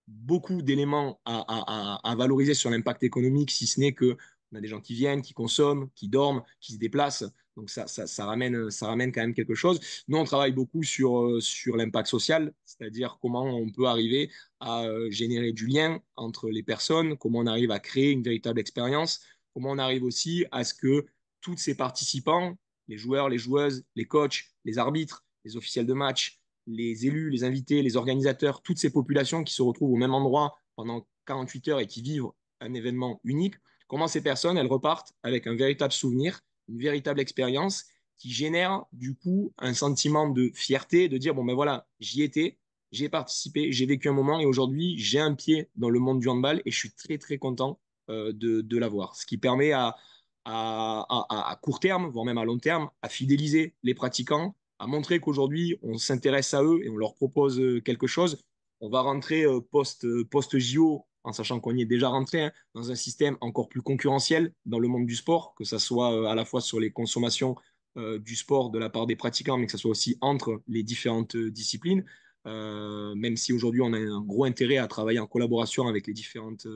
beaucoup d'éléments à valoriser sur l'impact économique, si ce n'est que on a des gens qui viennent, qui consomment, qui dorment, qui se déplacent. Donc ça ramène quand même quelque chose. Nous, on travaille beaucoup sur l'impact social, c'est-à-dire comment on peut arriver à générer du lien entre les personnes, comment on arrive à créer une véritable expérience, comment on arrive aussi à ce que tous ces participants, les joueurs, les joueuses, les coachs, les arbitres, les officiels de match, les élus, les invités, les organisateurs, toutes ces populations qui se retrouvent au même endroit pendant 48 heures et qui vivent un événement unique, comment ces personnes, elles repartent avec un véritable souvenir, une véritable expérience qui génère du coup un sentiment de fierté, de dire, bon ben voilà, j'y étais, j'ai participé, j'ai vécu un moment et aujourd'hui, j'ai un pied dans le monde du handball et je suis très très content de l'avoir. Ce qui permet à court terme, voire même à long terme, à fidéliser les pratiquants, à montrer qu'aujourd'hui, on s'intéresse à eux et on leur propose quelque chose. On va rentrer post-JO, en sachant qu'on y est déjà rentré, hein, dans un système encore plus concurrentiel dans le monde du sport, que ce soit à la fois sur les consommations du sport de la part des pratiquants, mais que ce soit aussi entre les différentes disciplines. Même si aujourd'hui on a un gros intérêt à travailler en collaboration avec les différentes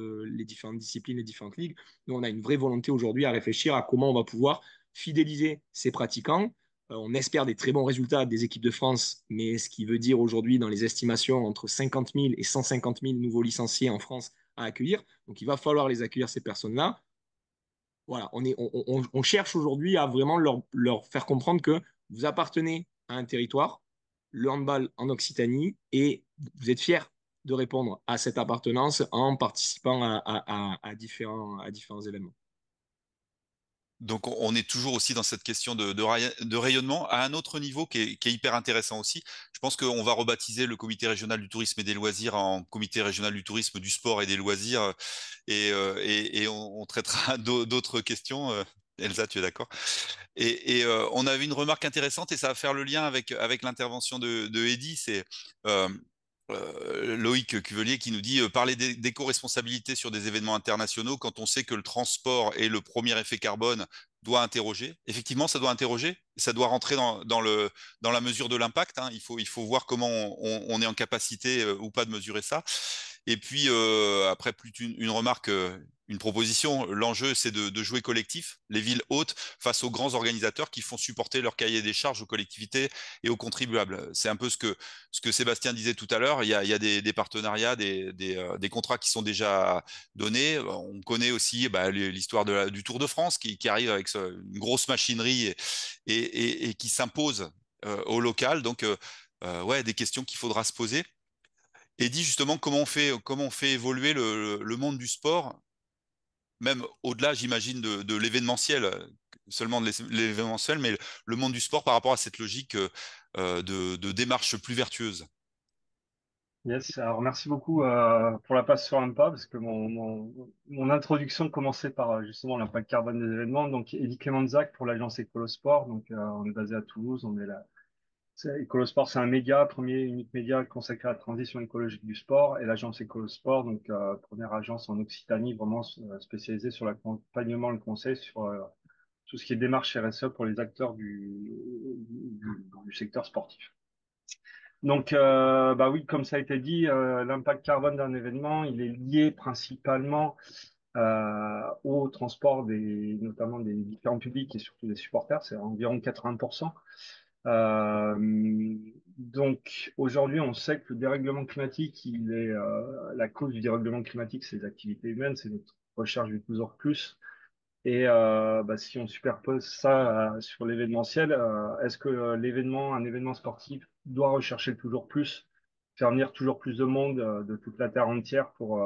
disciplines, les différentes ligues, nous on a une vraie volonté aujourd'hui à réfléchir à comment on va pouvoir fidéliser ces pratiquants. On espère des très bons résultats des équipes de France, mais ce qui veut dire aujourd'hui dans les estimations entre 50 000 et 150 000 nouveaux licenciés en France à accueillir. Donc il va falloir les accueillir, ces personnes-là. Voilà, on cherche aujourd'hui à vraiment leur faire comprendre que vous appartenez à un territoire, le handball en Occitanie, et vous êtes fiers de répondre à cette appartenance en participant à différents événements. Donc on est toujours aussi dans cette question de rayonnement à un autre niveau qui est hyper intéressant aussi. Je pense qu'on va rebaptiser le comité régional du tourisme et des loisirs en comité régional du tourisme, du sport et des loisirs, et on traitera d'autres questions. Elsa, tu es d'accord? On avait une remarque intéressante et ça va faire le lien avec l'intervention de Eddy, c'est euh, Loïc Cuvelier qui nous dit parler d'éco-responsabilité sur des événements internationaux quand on sait que le transport est le premier effet carbone doit interroger. Effectivement, ça doit interroger, ça doit rentrer dans la mesure de l'impact, hein. Il faut voir comment on est en capacité ou pas de mesurer ça. Et puis après, plus une remarque, une proposition, l'enjeu c'est de jouer collectif, les villes hôtes face aux grands organisateurs qui font supporter leur cahier des charges aux collectivités et aux contribuables. C'est un peu ce que Sébastien disait tout à l'heure. Il y a des partenariats, des contrats qui sont déjà donnés. On connaît aussi bah, l'histoire du Tour de France qui arrive avec une grosse machinerie et qui s'impose au local. Donc, ouais, des questions qu'il faudra se poser. Et dit justement comment on fait évoluer le monde du sport, même au-delà, j'imagine, de l'événementiel, seulement de l'événementiel, mais le monde du sport par rapport à cette logique de démarche plus vertueuse. Yes, alors merci beaucoup pour la passe sur l'IMPA, parce que mon introduction commençait par justement l'impact carbone des événements. Donc, Elie Clémenzac pour l'agence Écolosport. Donc, on est basé à Toulouse. Écolosport, c'est un média, premier unique média consacré à la transition écologique du sport. Et l'agence Écolosport, donc première agence en Occitanie, vraiment spécialisée sur l'accompagnement et le conseil sur tout ce qui est démarche RSE pour les acteurs du secteur sportif. Donc, bah oui, comme ça a été dit, l'impact carbone d'un événement, il est lié principalement au transport notamment des différents publics et surtout des supporters, c'est environ 80%. Donc, aujourd'hui, on sait que le dérèglement climatique, la cause du dérèglement climatique, c'est les activités humaines, c'est notre recherche du toujours plus. Et bah, si on superpose ça sur l'événementiel, est-ce que un événement sportif doit rechercher le toujours plus, faire venir toujours plus de monde de toute la Terre entière pour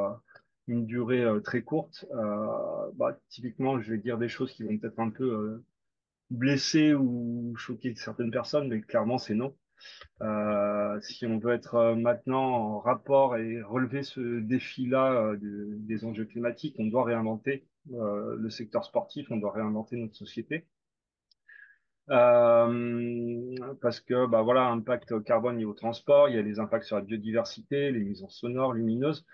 une durée très courte? Bah, typiquement, je vais dire des choses qui vont peut-être un peu blesser ou choquer certaines personnes, mais clairement, c'est non. Si on veut être maintenant en rapport et relever ce défi-là des enjeux climatiques, on doit réinventer le secteur sportif, on doit réinventer notre société. Parce que bah voilà, impact carbone lié au transport, il y a les impacts sur la biodiversité, les nuisances sonores, lumineuses.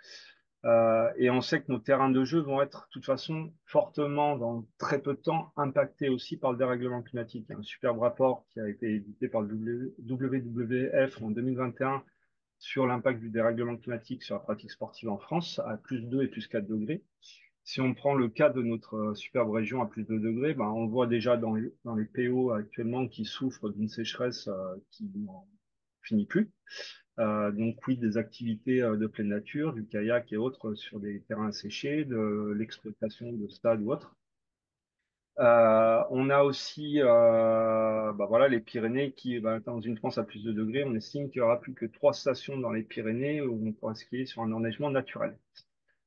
Et on sait que nos terrains de jeu vont être, de toute façon, fortement, dans très peu de temps, impactés aussi par le dérèglement climatique. Il y a un superbe rapport qui a été édité par le WWF en 2021 sur l'impact du dérèglement climatique sur la pratique sportive en France, à plus 2 et plus 4 degrés. Si on prend le cas de notre superbe région à plus de 2 degrés, ben, on voit déjà dans les PO actuellement qui souffrent d'une sécheresse qui n'en finit plus. Donc oui, des activités de pleine nature, du kayak et autres sur des terrains asséchés, de l'exploitation de stades ou autres. On a aussi bah voilà, les Pyrénées qui, bah, dans une France à plus de degrés, on estime qu'il y aura plus que 3 stations dans les Pyrénées où on pourra skier sur un enneigement naturel.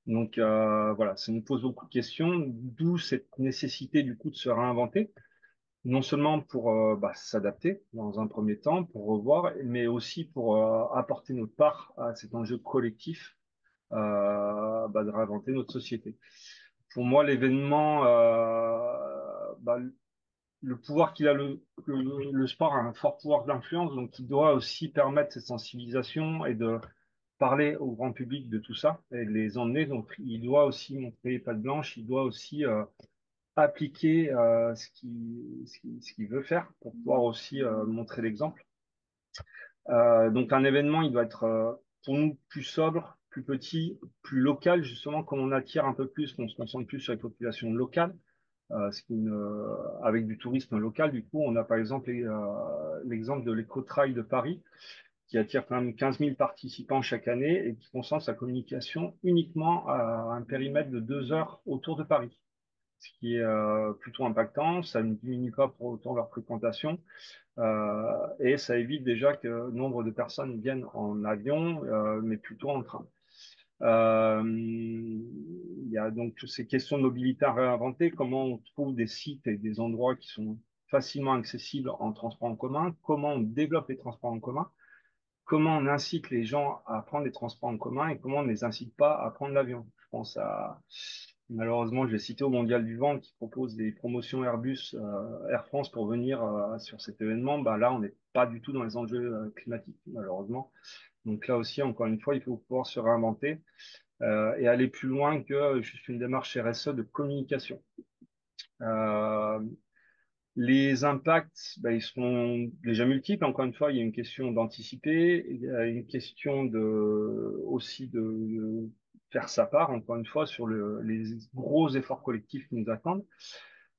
Donc voilà, ça nous pose beaucoup de questions, d'où cette nécessité du coup de se réinventer, non seulement pour bah, s'adapter dans un premier temps, pour revoir, mais aussi pour apporter notre part à cet enjeu collectif bah, de réinventer notre société. Pour moi, l'événement, bah, le pouvoir qu'il a, le sport a un fort pouvoir d'influence, donc il doit aussi permettre cette sensibilisation et de parler au grand public de tout ça et de les emmener. Donc, il doit aussi montrer patte blanche, il doit aussi appliquer ce qu'il veut faire pour pouvoir aussi montrer l'exemple. Donc, un événement, il doit être pour nous plus sobre, plus petit, plus local, justement, comme on attire un peu plus, qu'on se concentre plus sur les populations locales. Avec du tourisme local, du coup, on a par exemple l'exemple de l'Eco-Trail de Paris, qui attire quand même 15 000 participants chaque année et qui concentre sa communication uniquement à un périmètre de 2 heures autour de Paris, ce qui est plutôt impactant. Ça ne diminue pas pour autant leur fréquentation et ça évite déjà que nombre de personnes viennent en avion, mais plutôt en train. Il y a donc toutes ces questions de mobilité à réinventer, comment on trouve des sites et des endroits qui sont facilement accessibles en transport en commun, comment on développe les transports en commun, comment on incite les gens à prendre les transports en commun et comment on ne les incite pas à prendre l'avion. Je pense à, malheureusement, je vais citer au Mondial du Vent qui propose des promotions Airbus, Air France pour venir sur cet événement. Bah, là, on n'est pas du tout dans les enjeux climatiques, malheureusement. Donc là aussi, encore une fois, il faut pouvoir se réinventer et aller plus loin que juste une démarche RSE de communication. Euh, les impacts, ben, ils sont déjà multiples. Encore une fois, il y a une question d'anticiper, il y a une question aussi de faire sa part, encore une fois, sur les gros efforts collectifs qui nous attendent.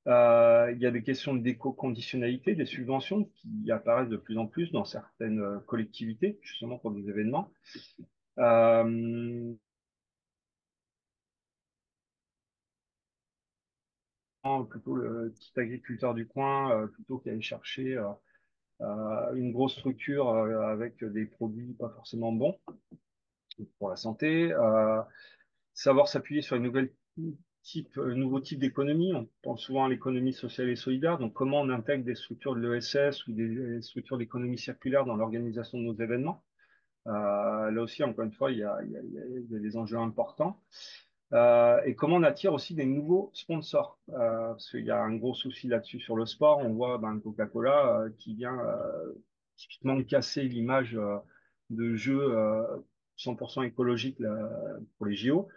Il y a des questions d'éco-conditionnalité, des subventions qui apparaissent de plus en plus dans certaines collectivités, justement pour des événements. Euh, Plutôt le petit agriculteur du coin, plutôt qu'aller chercher une grosse structure avec des produits pas forcément bons pour la santé. Savoir s'appuyer sur une nouveau type d'économie. On pense souvent à l'économie sociale et solidaire. Donc, comment on intègre des structures de l'ESS ou des structures d'économie circulaire dans l'organisation de nos événements. Là aussi, encore une fois, il y a des enjeux importants. Et comment on attire aussi des nouveaux sponsors. Parce qu'il y a un gros souci là-dessus sur le sport. On voit ben, Coca-Cola qui vient typiquement casser l'image de jeu 100% écologique là, pour les JO.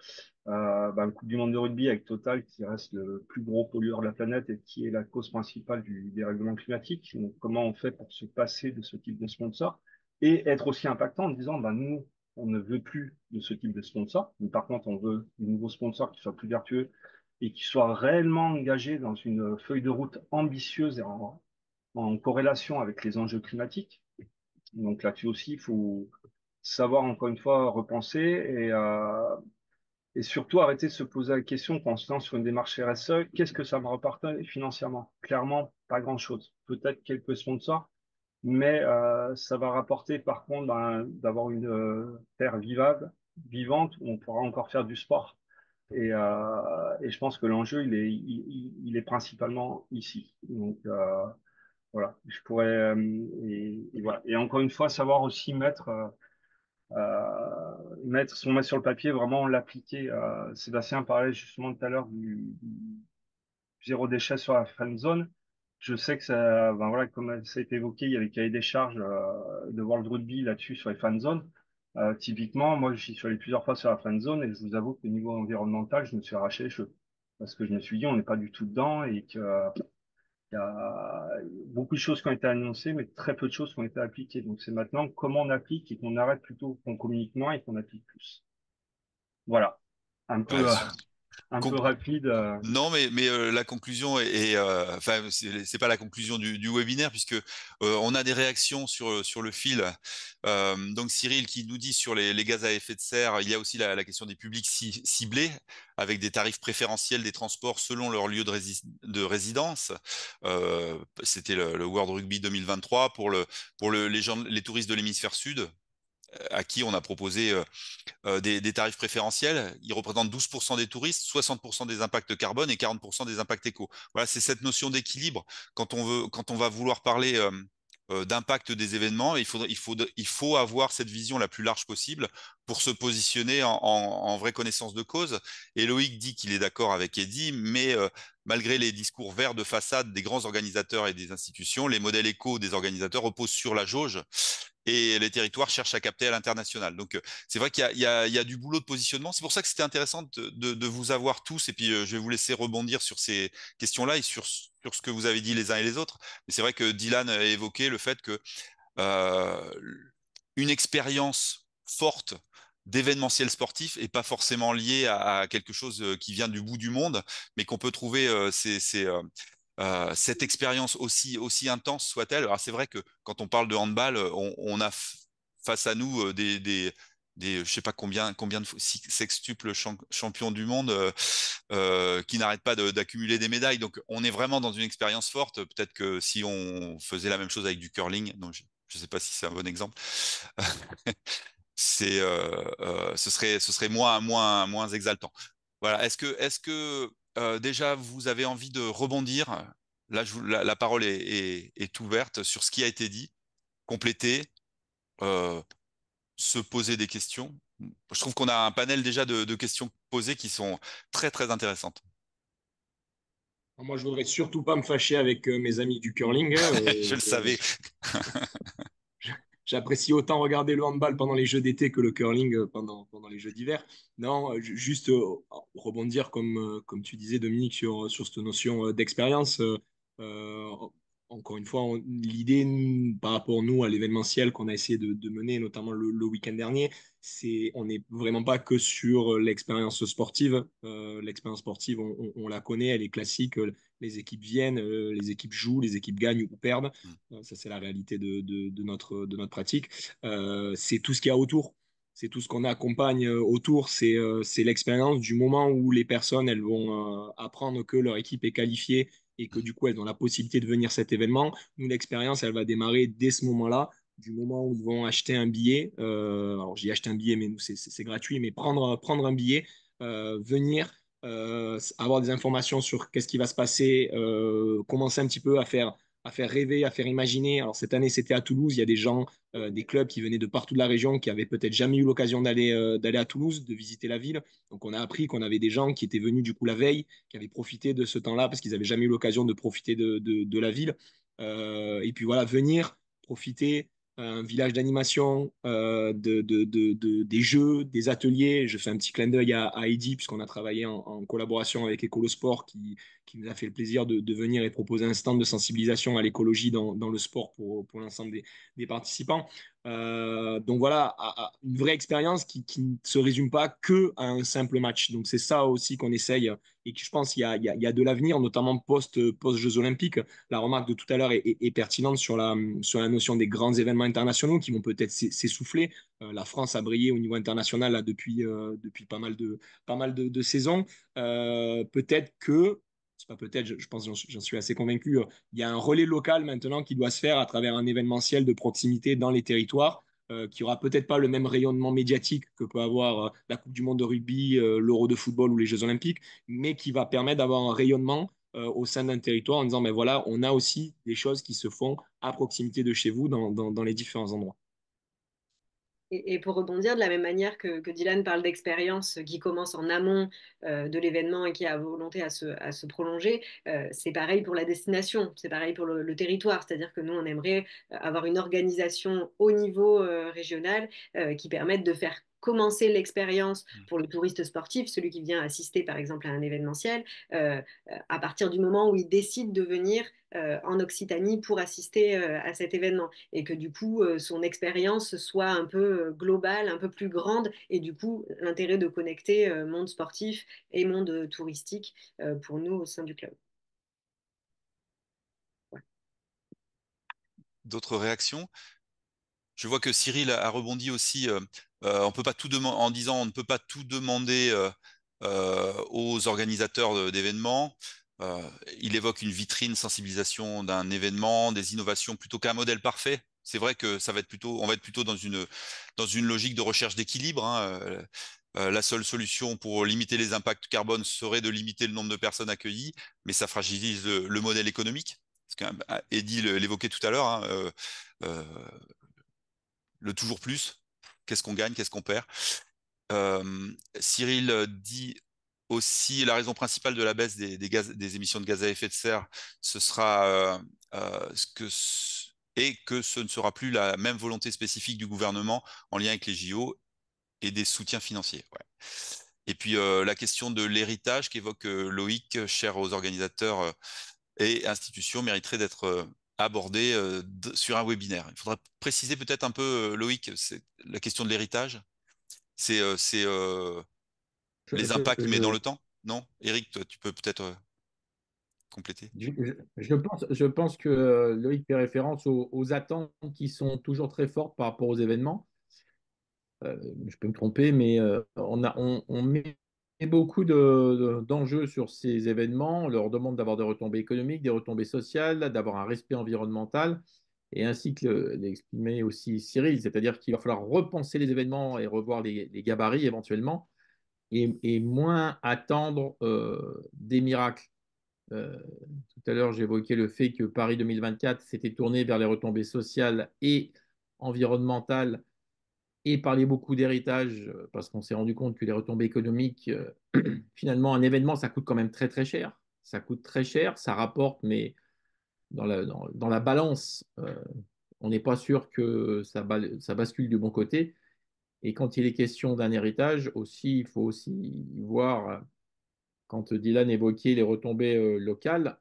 Ben, le Coupe du Monde de rugby avec Total qui reste le plus gros pollueur de la planète et qui est la cause principale du dérèglement climatique. Donc, comment on fait pour se passer de ce type de sponsor et être aussi impactant en disant, ben, nous, on ne veut plus de ce type de sponsor, mais par contre, on veut de nouveaux sponsors qui soient plus vertueux et qui soient réellement engagés dans une feuille de route ambitieuse et en corrélation avec les enjeux climatiques. Donc là-dessus aussi, il faut savoir encore une fois repenser et surtout arrêter de se poser la question quand on se lance sur une démarche RSE, qu'est-ce que ça me rapporte financièrement? Clairement, pas grand-chose. Peut-être quelques sponsors, mais ça va rapporter par contre ben, d'avoir une terre vivante, où on pourra encore faire du sport. Et je pense que l'enjeu, il est principalement ici. Donc voilà, je pourrais et voilà. Et encore une fois, savoir aussi mettre si on met sur le papier, vraiment l'appliquer. Sébastien parlait justement tout à l'heure du zéro déchet sur la friend zone. Je sais que ça, ben voilà, comme ça a été évoqué, il y avait cahier des charges de World Rugby là-dessus sur les fan zones. Typiquement, moi, j'y suis allé plusieurs fois sur la friend zone et je vous avoue que au niveau environnemental, je me suis arraché les cheveux parce que je me suis dit, on n'est pas du tout dedans et que il y a beaucoup de choses qui ont été annoncées, mais très peu de choses qui ont été appliquées. Donc, c'est maintenant comment on applique et qu'on arrête plutôt, qu'on communique moins et qu'on applique plus. Voilà. Un Ouais, peu, un peu rapide. Non, mais la conclusion enfin, c'est pas la conclusion du webinaire puisque on a des réactions sur le fil. Donc Cyril qui nous dit sur les gaz à effet de serre, il y a aussi la question des publics ciblés avec des tarifs préférentiels des transports selon leur lieu de résidence. C'était le World Rugby 2023 pour les touristes de l'hémisphère sud à qui on a proposé des tarifs préférentiels. Ils représentent 12% des touristes, 60% des impacts carbone et 40% des impacts éco. Voilà, c'est cette notion d'équilibre. Quand on va vouloir parler d'impact des événements, il faut avoir cette vision la plus large possible pour se positionner en vraie connaissance de cause. Et Loïc dit qu'il est d'accord avec Eddy, mais malgré les discours verts de façade des grands organisateurs et des institutions, les modèles éco des organisateurs reposent sur la jauge et les territoires cherchent à capter à l'international. Donc, c'est vrai qu'il y a du boulot de positionnement. C'est pour ça que c'était intéressant de vous avoir tous. Et puis, je vais vous laisser rebondir sur ces questions-là et sur ce que vous avez dit les uns et les autres. Mais c'est vrai que Dylan a évoqué le fait que euh, une expérience forte d'événementiel sportif et pas forcément liée à quelque chose qui vient du bout du monde, mais qu'on peut trouver cette expérience aussi intense soit-elle. Alors c'est vrai que quand on parle de handball, on a face à nous je sais pas combien de sextuples champions du monde qui n'arrêtent pas d'accumuler des médailles. Donc on est vraiment dans une expérience forte. Peut-être que si on faisait la même chose avec du curling, non, je sais pas si c'est un bon exemple. ce serait moins exaltant. Voilà. Est-ce que déjà vous avez envie de rebondir? Là, la parole est ouverte sur ce qui a été dit, compléter, euh, se poser des questions. Je trouve qu'on a un panel déjà de questions posées qui sont très très intéressantes. Moi, je voudrais surtout pas me fâcher avec mes amis du curling, hein. Je le savais. J'apprécie autant regarder le handball pendant les Jeux d'été que le curling pendant les Jeux d'hiver. Non, juste rebondir, comme tu disais, Dominique, sur cette notion d'expérience. Euh, Encore une fois, l'idée par rapport nous à l'événementiel qu'on a essayé de mener, notamment le week-end dernier, on n'est vraiment pas que sur l'expérience sportive. L'expérience sportive, on la connaît, elle est classique. Les équipes viennent, les équipes jouent, les équipes gagnent ou perdent. Ça, c'est la réalité de notre pratique. C'est tout ce qu'il y a autour. C'est tout ce qu'on accompagne autour. C'est l'expérience du moment où les personnes elles vont apprendre que leur équipe est qualifiée et que du coup, elles ont la possibilité de venir à cet événement. Nous, l'expérience, elle va démarrer dès ce moment-là, du moment où ils vont acheter un billet. Alors, j'ai acheté un billet, mais nous, c'est gratuit, mais prendre un billet, venir, avoir des informations sur qu'est-ce qui va se passer, commencer un petit peu à faire rêver, à faire imaginer. Alors cette année, c'était à Toulouse. Il y a des gens, des clubs qui venaient de partout de la région, qui avaient peut-être jamais eu l'occasion d'aller à Toulouse, de visiter la ville. Donc on a appris qu'on avait des gens qui étaient venus du coup la veille, qui avaient profité de ce temps-là parce qu'ils n'avaient jamais eu l'occasion de profiter de la ville. Et puis voilà, venir profiter un village d'animation, des jeux, des ateliers. Je fais un petit clin d'œil à Heidi, puisqu'on a travaillé en collaboration avec Écolosport, qui nous a fait le plaisir de venir et proposer un stand de sensibilisation à l'écologie dans le sport pour l'ensemble des participants. Donc voilà, une vraie expérience qui ne se résume pas que à un simple match. Donc c'est ça aussi qu'on essaye et que je pense qu'il y a de l'avenir, notamment post-Jeux Olympiques. La remarque de tout à l'heure est pertinente sur la notion des grands événements internationaux qui vont peut-être s'essouffler. La France a brillé au niveau international là, depuis pas mal de saisons. Peut-être que c'est pas peut-être, je pense, j'en suis assez convaincu. Il y a un relais local maintenant qui doit se faire à travers un événementiel de proximité dans les territoires, qui aura peut-être pas le même rayonnement médiatique que peut avoir la Coupe du Monde de rugby, l'Euro de football ou les Jeux Olympiques, mais qui va permettre d'avoir un rayonnement au sein d'un territoire en disant, mais voilà, on a aussi des choses qui se font à proximité de chez vous dans les différents endroits. Et pour rebondir, de la même manière que Dylan parle d'expérience qui commence en amont de l'événement et qui a volonté à se prolonger, c'est pareil pour la destination, c'est pareil pour le territoire. C'est-à-dire que nous, on aimerait avoir une organisation au niveau régional qui permette de faire commencer l'expérience pour le touriste sportif, celui qui vient assister par exemple à un événementiel, à partir du moment où il décide de venir en Occitanie pour assister à cet événement et que du coup son expérience soit un peu globale, un peu plus grande et du coup l'intérêt de connecter monde sportif et monde touristique pour nous au sein du club. Ouais. D'autres réactions? Je vois que Cyril a rebondi aussi. On peut pas tout demander en disant on ne peut pas tout demander aux organisateurs d'événements. Il évoque une vitrine, sensibilisation d'un événement, des innovations plutôt qu'un modèle parfait. C'est vrai que on va être plutôt dans une logique de recherche d'équilibre, hein. La seule solution pour limiter les impacts carbone serait de limiter le nombre de personnes accueillies, mais ça fragilise le modèle économique. Parce qu'Eddie l'évoquait tout à l'heure, hein, euh, le toujours plus. Qu'est-ce qu'on gagne, qu'est-ce qu'on perd? Cyril dit aussi la raison principale de la baisse des émissions de gaz à effet de serre, ce sera et que ce ne sera plus la même volonté spécifique du gouvernement en lien avec les JO et des soutiens financiers. Ouais. Et puis la question de l'héritage qu'évoque Loïc, cher aux organisateurs et institutions, mériterait d'être abordée sur un webinaire. Il faudra préciser peut-être un peu, Loïc, c'est la question de l'héritage. C'est Je, les je- impacts, mais dans je- le temps? Non? Eric, toi, tu peux peut-être compléter. je pense que Loïc fait référence aux attentes qui sont toujours très fortes par rapport aux événements. Je peux me tromper, mais on met beaucoup d'enjeux sur ces événements. On leur demande d'avoir des retombées économiques, des retombées sociales, d'avoir un respect environnemental. et ainsi que l'exprimait aussi Cyril, c'est-à-dire qu'il va falloir repenser les événements et revoir les gabarits éventuellement, et moins attendre des miracles. Tout à l'heure, j'évoquais le fait que Paris 2024 s'était tourné vers les retombées sociales et environnementales et parlait beaucoup d'héritage parce qu'on s'est rendu compte que les retombées économiques, finalement, un événement, ça coûte quand même très très cher. Ça coûte très cher, ça rapporte, mais dans la balance, on n'est pas sûr que ça bascule du bon côté. Et quand il est question d'un héritage, aussi, il faut aussi voir quand Dylan évoquait les retombées locales,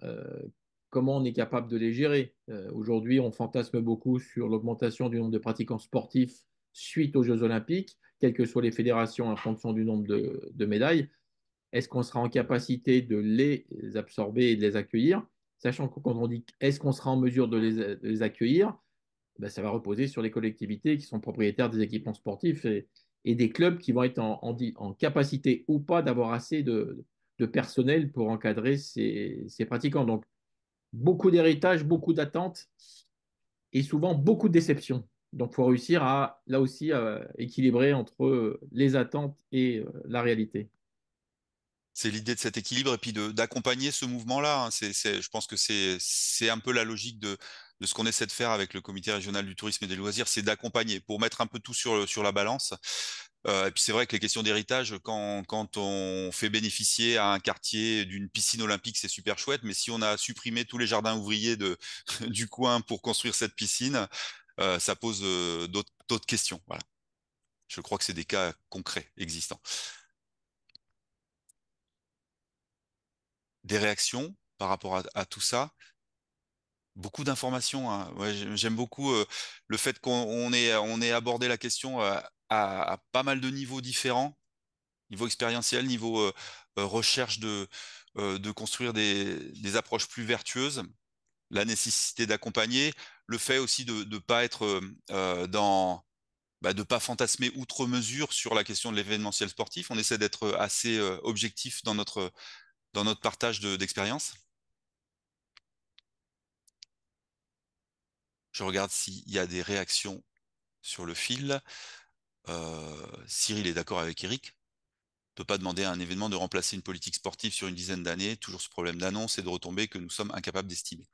comment on est capable de les gérer. Aujourd'hui, on fantasme beaucoup sur l'augmentation du nombre de pratiquants sportifs suite aux Jeux Olympiques, quelles que soient les fédérations en fonction du nombre de médailles. Est-ce qu'on sera en capacité de les absorber et de les accueillir? Sachant que quand on dit est-ce qu'on sera en mesure de les accueillir, ben, ça va reposer sur les collectivités qui sont propriétaires des équipements sportifs et des clubs qui vont être en capacité ou pas d'avoir assez de personnel pour encadrer ces pratiquants. Donc, beaucoup d'héritage, beaucoup d'attentes et souvent beaucoup de déceptions. Donc, il faut réussir à, là aussi, équilibrer entre les attentes et la réalité. C'est l'idée de cet équilibre et puis d'accompagner ce mouvement-là, hein. Je pense que c'est un peu la logique de ce qu'on essaie de faire avec le comité régional du tourisme et des loisirs, c'est d'accompagner pour mettre un peu tout sur la balance. Et puis c'est vrai que les questions d'héritage, quand on fait bénéficier à un quartier d'une piscine olympique, c'est super chouette, mais si on a supprimé tous les jardins ouvriers du coin pour construire cette piscine, ça pose d'autres questions. Voilà. Je crois que c'est des cas concrets existants. Des réactions par rapport à tout ça? Beaucoup d'informations, hein. Ouais, j'aime beaucoup le fait qu'on ait abordé la question à pas mal de niveaux différents, niveau expérientiel, niveau recherche de construire des approches plus vertueuses, la nécessité d'accompagner, le fait aussi de ne pas être de pas fantasmer outre mesure sur la question de l'événementiel sportif. On essaie d'être assez objectif dans notre partage d'expérience. Je regarde s'il y a des réactions sur le fil. Cyril est d'accord avec Eric. On ne peut pas demander à un événement de remplacer une politique sportive sur une dizaine d'années. Toujours ce problème d'annonce et de retombées que nous sommes incapables d'estimer.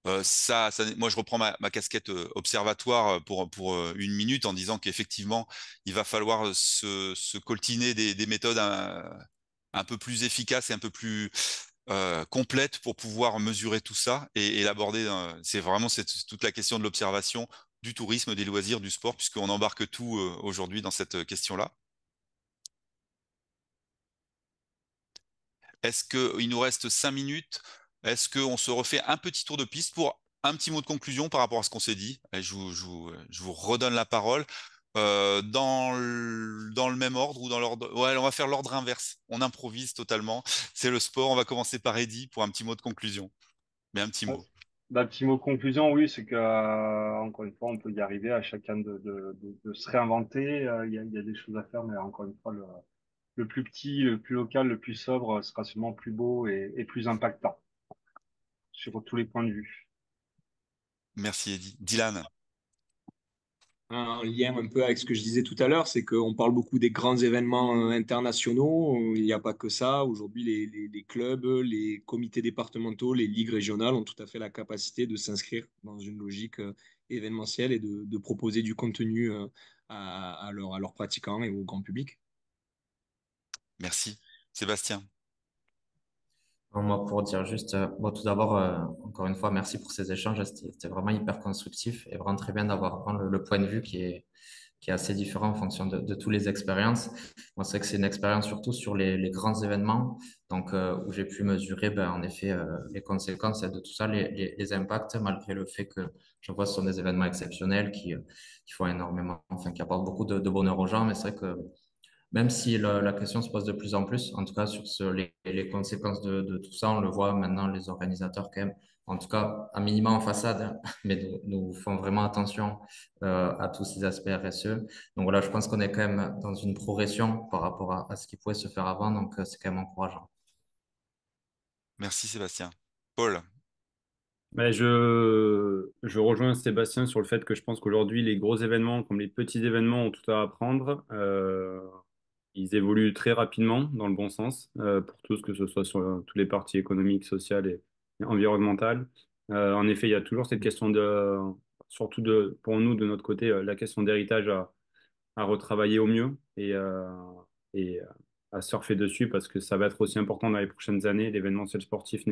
Moi, je reprends ma casquette observatoire pour une minute en disant qu'effectivement, il va falloir se coltiner des méthodes un peu plus efficaces et un peu plus complètes pour pouvoir mesurer tout ça et l'aborder. C'est vraiment toute la question de l'observation, du tourisme, des loisirs, du sport, puisqu'on embarque tout aujourd'hui dans cette question-là. Est-ce qu'il nous reste 5 minutes? Est-ce qu'on se refait un petit tour de piste pour un petit mot de conclusion par rapport à ce qu'on s'est dit? Et je vous redonne la parole. Dans le même ordre ou dans l'ordre. Ouais, on va faire l'ordre inverse. On improvise totalement. C'est le sport. On va commencer par Eddy pour un petit mot de conclusion. Mais un petit Ouais. mot. Bah, petit mot de conclusion, oui, c'est que, encore une fois, on peut y arriver à chacun de se réinventer. Il y a des choses à faire, mais encore une fois, le plus petit, le plus local, le plus sobre sera sûrement plus beau et plus impactant sur tous les points de vue. Merci Eddy. Dylan. Un lien un peu avec ce que je disais tout à l'heure, c'est qu'on parle beaucoup des grands événements internationaux. Il n'y a pas que ça. Aujourd'hui, les clubs, les comités départementaux, les ligues régionales ont tout à fait la capacité de s'inscrire dans une logique événementielle et de proposer du contenu à leurs pratiquants et au grand public. Merci. Sébastien. Moi, pour dire juste, bon, tout d'abord, encore une fois, merci pour ces échanges. C'était vraiment hyper constructif et vraiment très bien d'avoir vraiment le point de vue qui est assez différent en fonction de toutes les expériences. Moi, c'est que c'est une expérience surtout sur les grands événements, donc où j'ai pu mesurer, ben, en effet, les conséquences de tout ça, les impacts, malgré le fait que je vois ce sont des événements exceptionnels qui font énormément, enfin, qui apportent beaucoup de bonheur aux gens, mais c'est vrai que même si la question se pose de plus en plus, en tout cas sur les conséquences de tout ça, on le voit maintenant, les organisateurs quand même, en tout cas à minima en façade, hein, mais nous font vraiment attention à tous ces aspects RSE. Donc voilà, je pense qu'on est quand même dans une progression par rapport à ce qui pouvait se faire avant, donc c'est quand même encourageant. Merci Sébastien. Paul. Mais je rejoins Sébastien sur le fait que je pense qu'aujourd'hui, les gros événements comme les petits événements ont tout à apprendre. Ils évoluent très rapidement dans le bon sens pour tous, que ce soit sur tous les parties économiques, sociales et environnementales. En effet, il y a toujours cette question surtout pour nous, de notre côté, la question d'héritage à retravailler au mieux et à surfer dessus parce que ça va être aussi important dans les prochaines années. L'événementiel sportif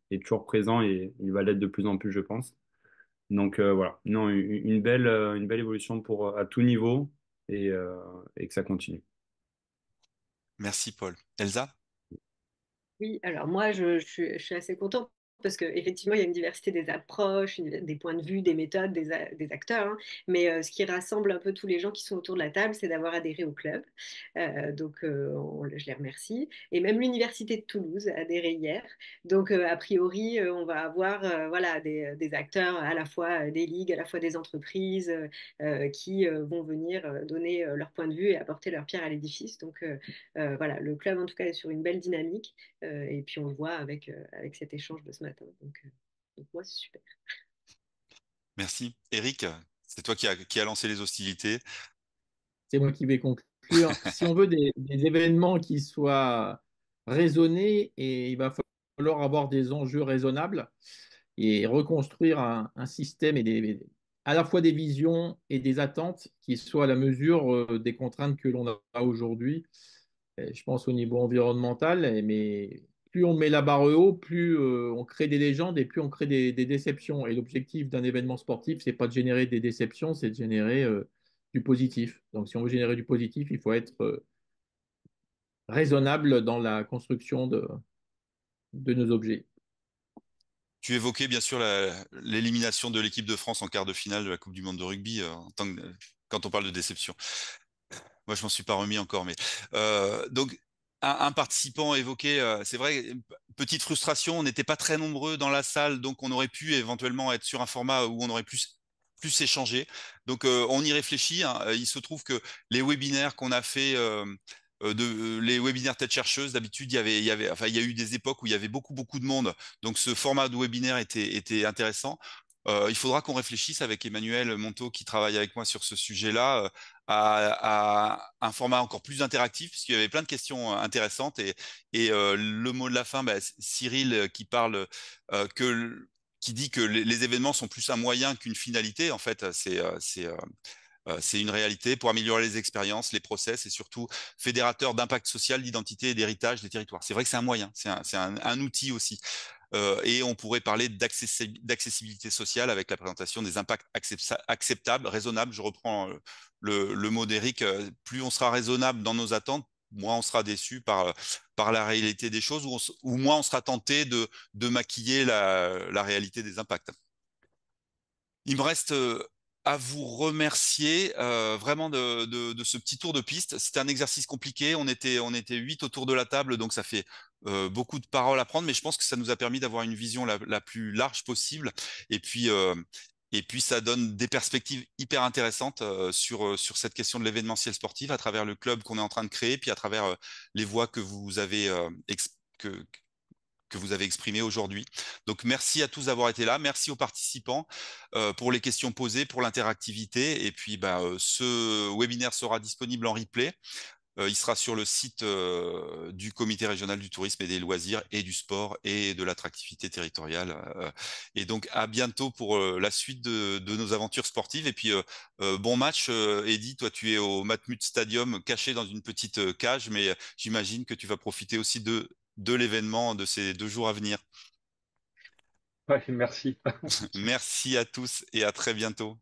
est toujours présent et il va l'être de plus en plus, je pense. Donc voilà, non, une belle évolution à tout niveau et que ça continue. Merci, Paul. Elsa? Oui, alors moi, je suis assez contente parce qu'effectivement, il y a une diversité des approches, des points de vue, des méthodes, des acteurs, hein. Mais ce qui rassemble un peu tous les gens qui sont autour de la table, c'est d'avoir adhéré au club. Je les remercie. Et même l'Université de Toulouse a adhéré hier. Donc, a priori, on va avoir voilà, des acteurs, à la fois des ligues, à la fois des entreprises, qui vont venir donner leur point de vue et apporter leur pierre à l'édifice. Donc, voilà, le club, en tout cas, est sur une belle dynamique. Et puis on le voit avec cet échange de ce matin. Donc moi, c'est super. Merci. Eric, c'est toi qui a lancé les hostilités. C'est moi qui vais conclure. Si on veut des événements qui soient raisonnés, et il va falloir avoir des enjeux raisonnables et reconstruire un système à la fois des visions et des attentes qui soient à la mesure des contraintes que l'on a aujourd'hui. Je pense au niveau environnemental, mais plus on met la barre haut, plus on crée des légendes et plus on crée des déceptions. Et l'objectif d'un événement sportif, c'est pas de générer des déceptions, c'est de générer du positif. Donc, si on veut générer du positif, il faut être raisonnable dans la construction de nos objets. Tu évoquais bien sûr l'élimination de l'équipe de France en quart de finale de la Coupe du Monde de rugby quand on parle de déception. Moi, je m'en suis pas remis encore, mais donc un participant évoquait, c'est vrai, petite frustration, on n'était pas très nombreux dans la salle, donc on aurait pu éventuellement être sur un format où on aurait plus échangé. Donc on y réfléchit, hein. Il se trouve que les webinaires qu'on a fait les webinaires tête chercheuse, d'habitude, enfin, il y a eu des époques où il y avait beaucoup de monde. Donc, ce format de webinaire était intéressant. Il faudra qu'on réfléchisse avec Emmanuel Monteau, qui travaille avec moi sur ce sujet-là, à un format encore plus interactif, puisqu'il y avait plein de questions intéressantes. Et le mot de la fin, bah, Cyril qui dit que les événements sont plus un moyen qu'une finalité. En fait, c'est une réalité pour améliorer les expériences, les process et surtout fédérateur d'impact social, d'identité et d'héritage des territoires. C'est vrai que c'est un moyen, c'est un outil aussi. Et on pourrait parler d'accessibilité sociale avec la présentation des impacts acceptables, raisonnables. Je reprends le mot d'Éric. Plus on sera raisonnable dans nos attentes, moins on sera déçu par la réalité des choses, ou moins on sera tenté de maquiller la réalité des impacts. Il me reste à vous remercier vraiment de ce petit tour de piste. C'était un exercice compliqué. On était 8 autour de la table, donc ça fait beaucoup de paroles à prendre, mais je pense que ça nous a permis d'avoir une vision la plus large possible. Et puis, euh, et puis, ça donne des perspectives hyper intéressantes sur cette question de l'événementiel sportif à travers le club qu'on est en train de créer, puis à travers les voix que vous avez que vous avez exprimé aujourd'hui. Donc merci à tous d'avoir été là, merci aux participants pour les questions posées, pour l'interactivité. Et puis ce webinaire sera disponible en replay. Il sera sur le site du Comité régional du tourisme et des loisirs et du sport et de l'attractivité territoriale. Et donc à bientôt pour la suite de nos aventures sportives. Et puis bon match, Eddy. Toi, tu es au Matmut Stadium, caché dans une petite cage, mais j'imagine que tu vas profiter aussi de l'événement de ces 2 jours à venir. Ouais, merci. Merci à tous et à très bientôt.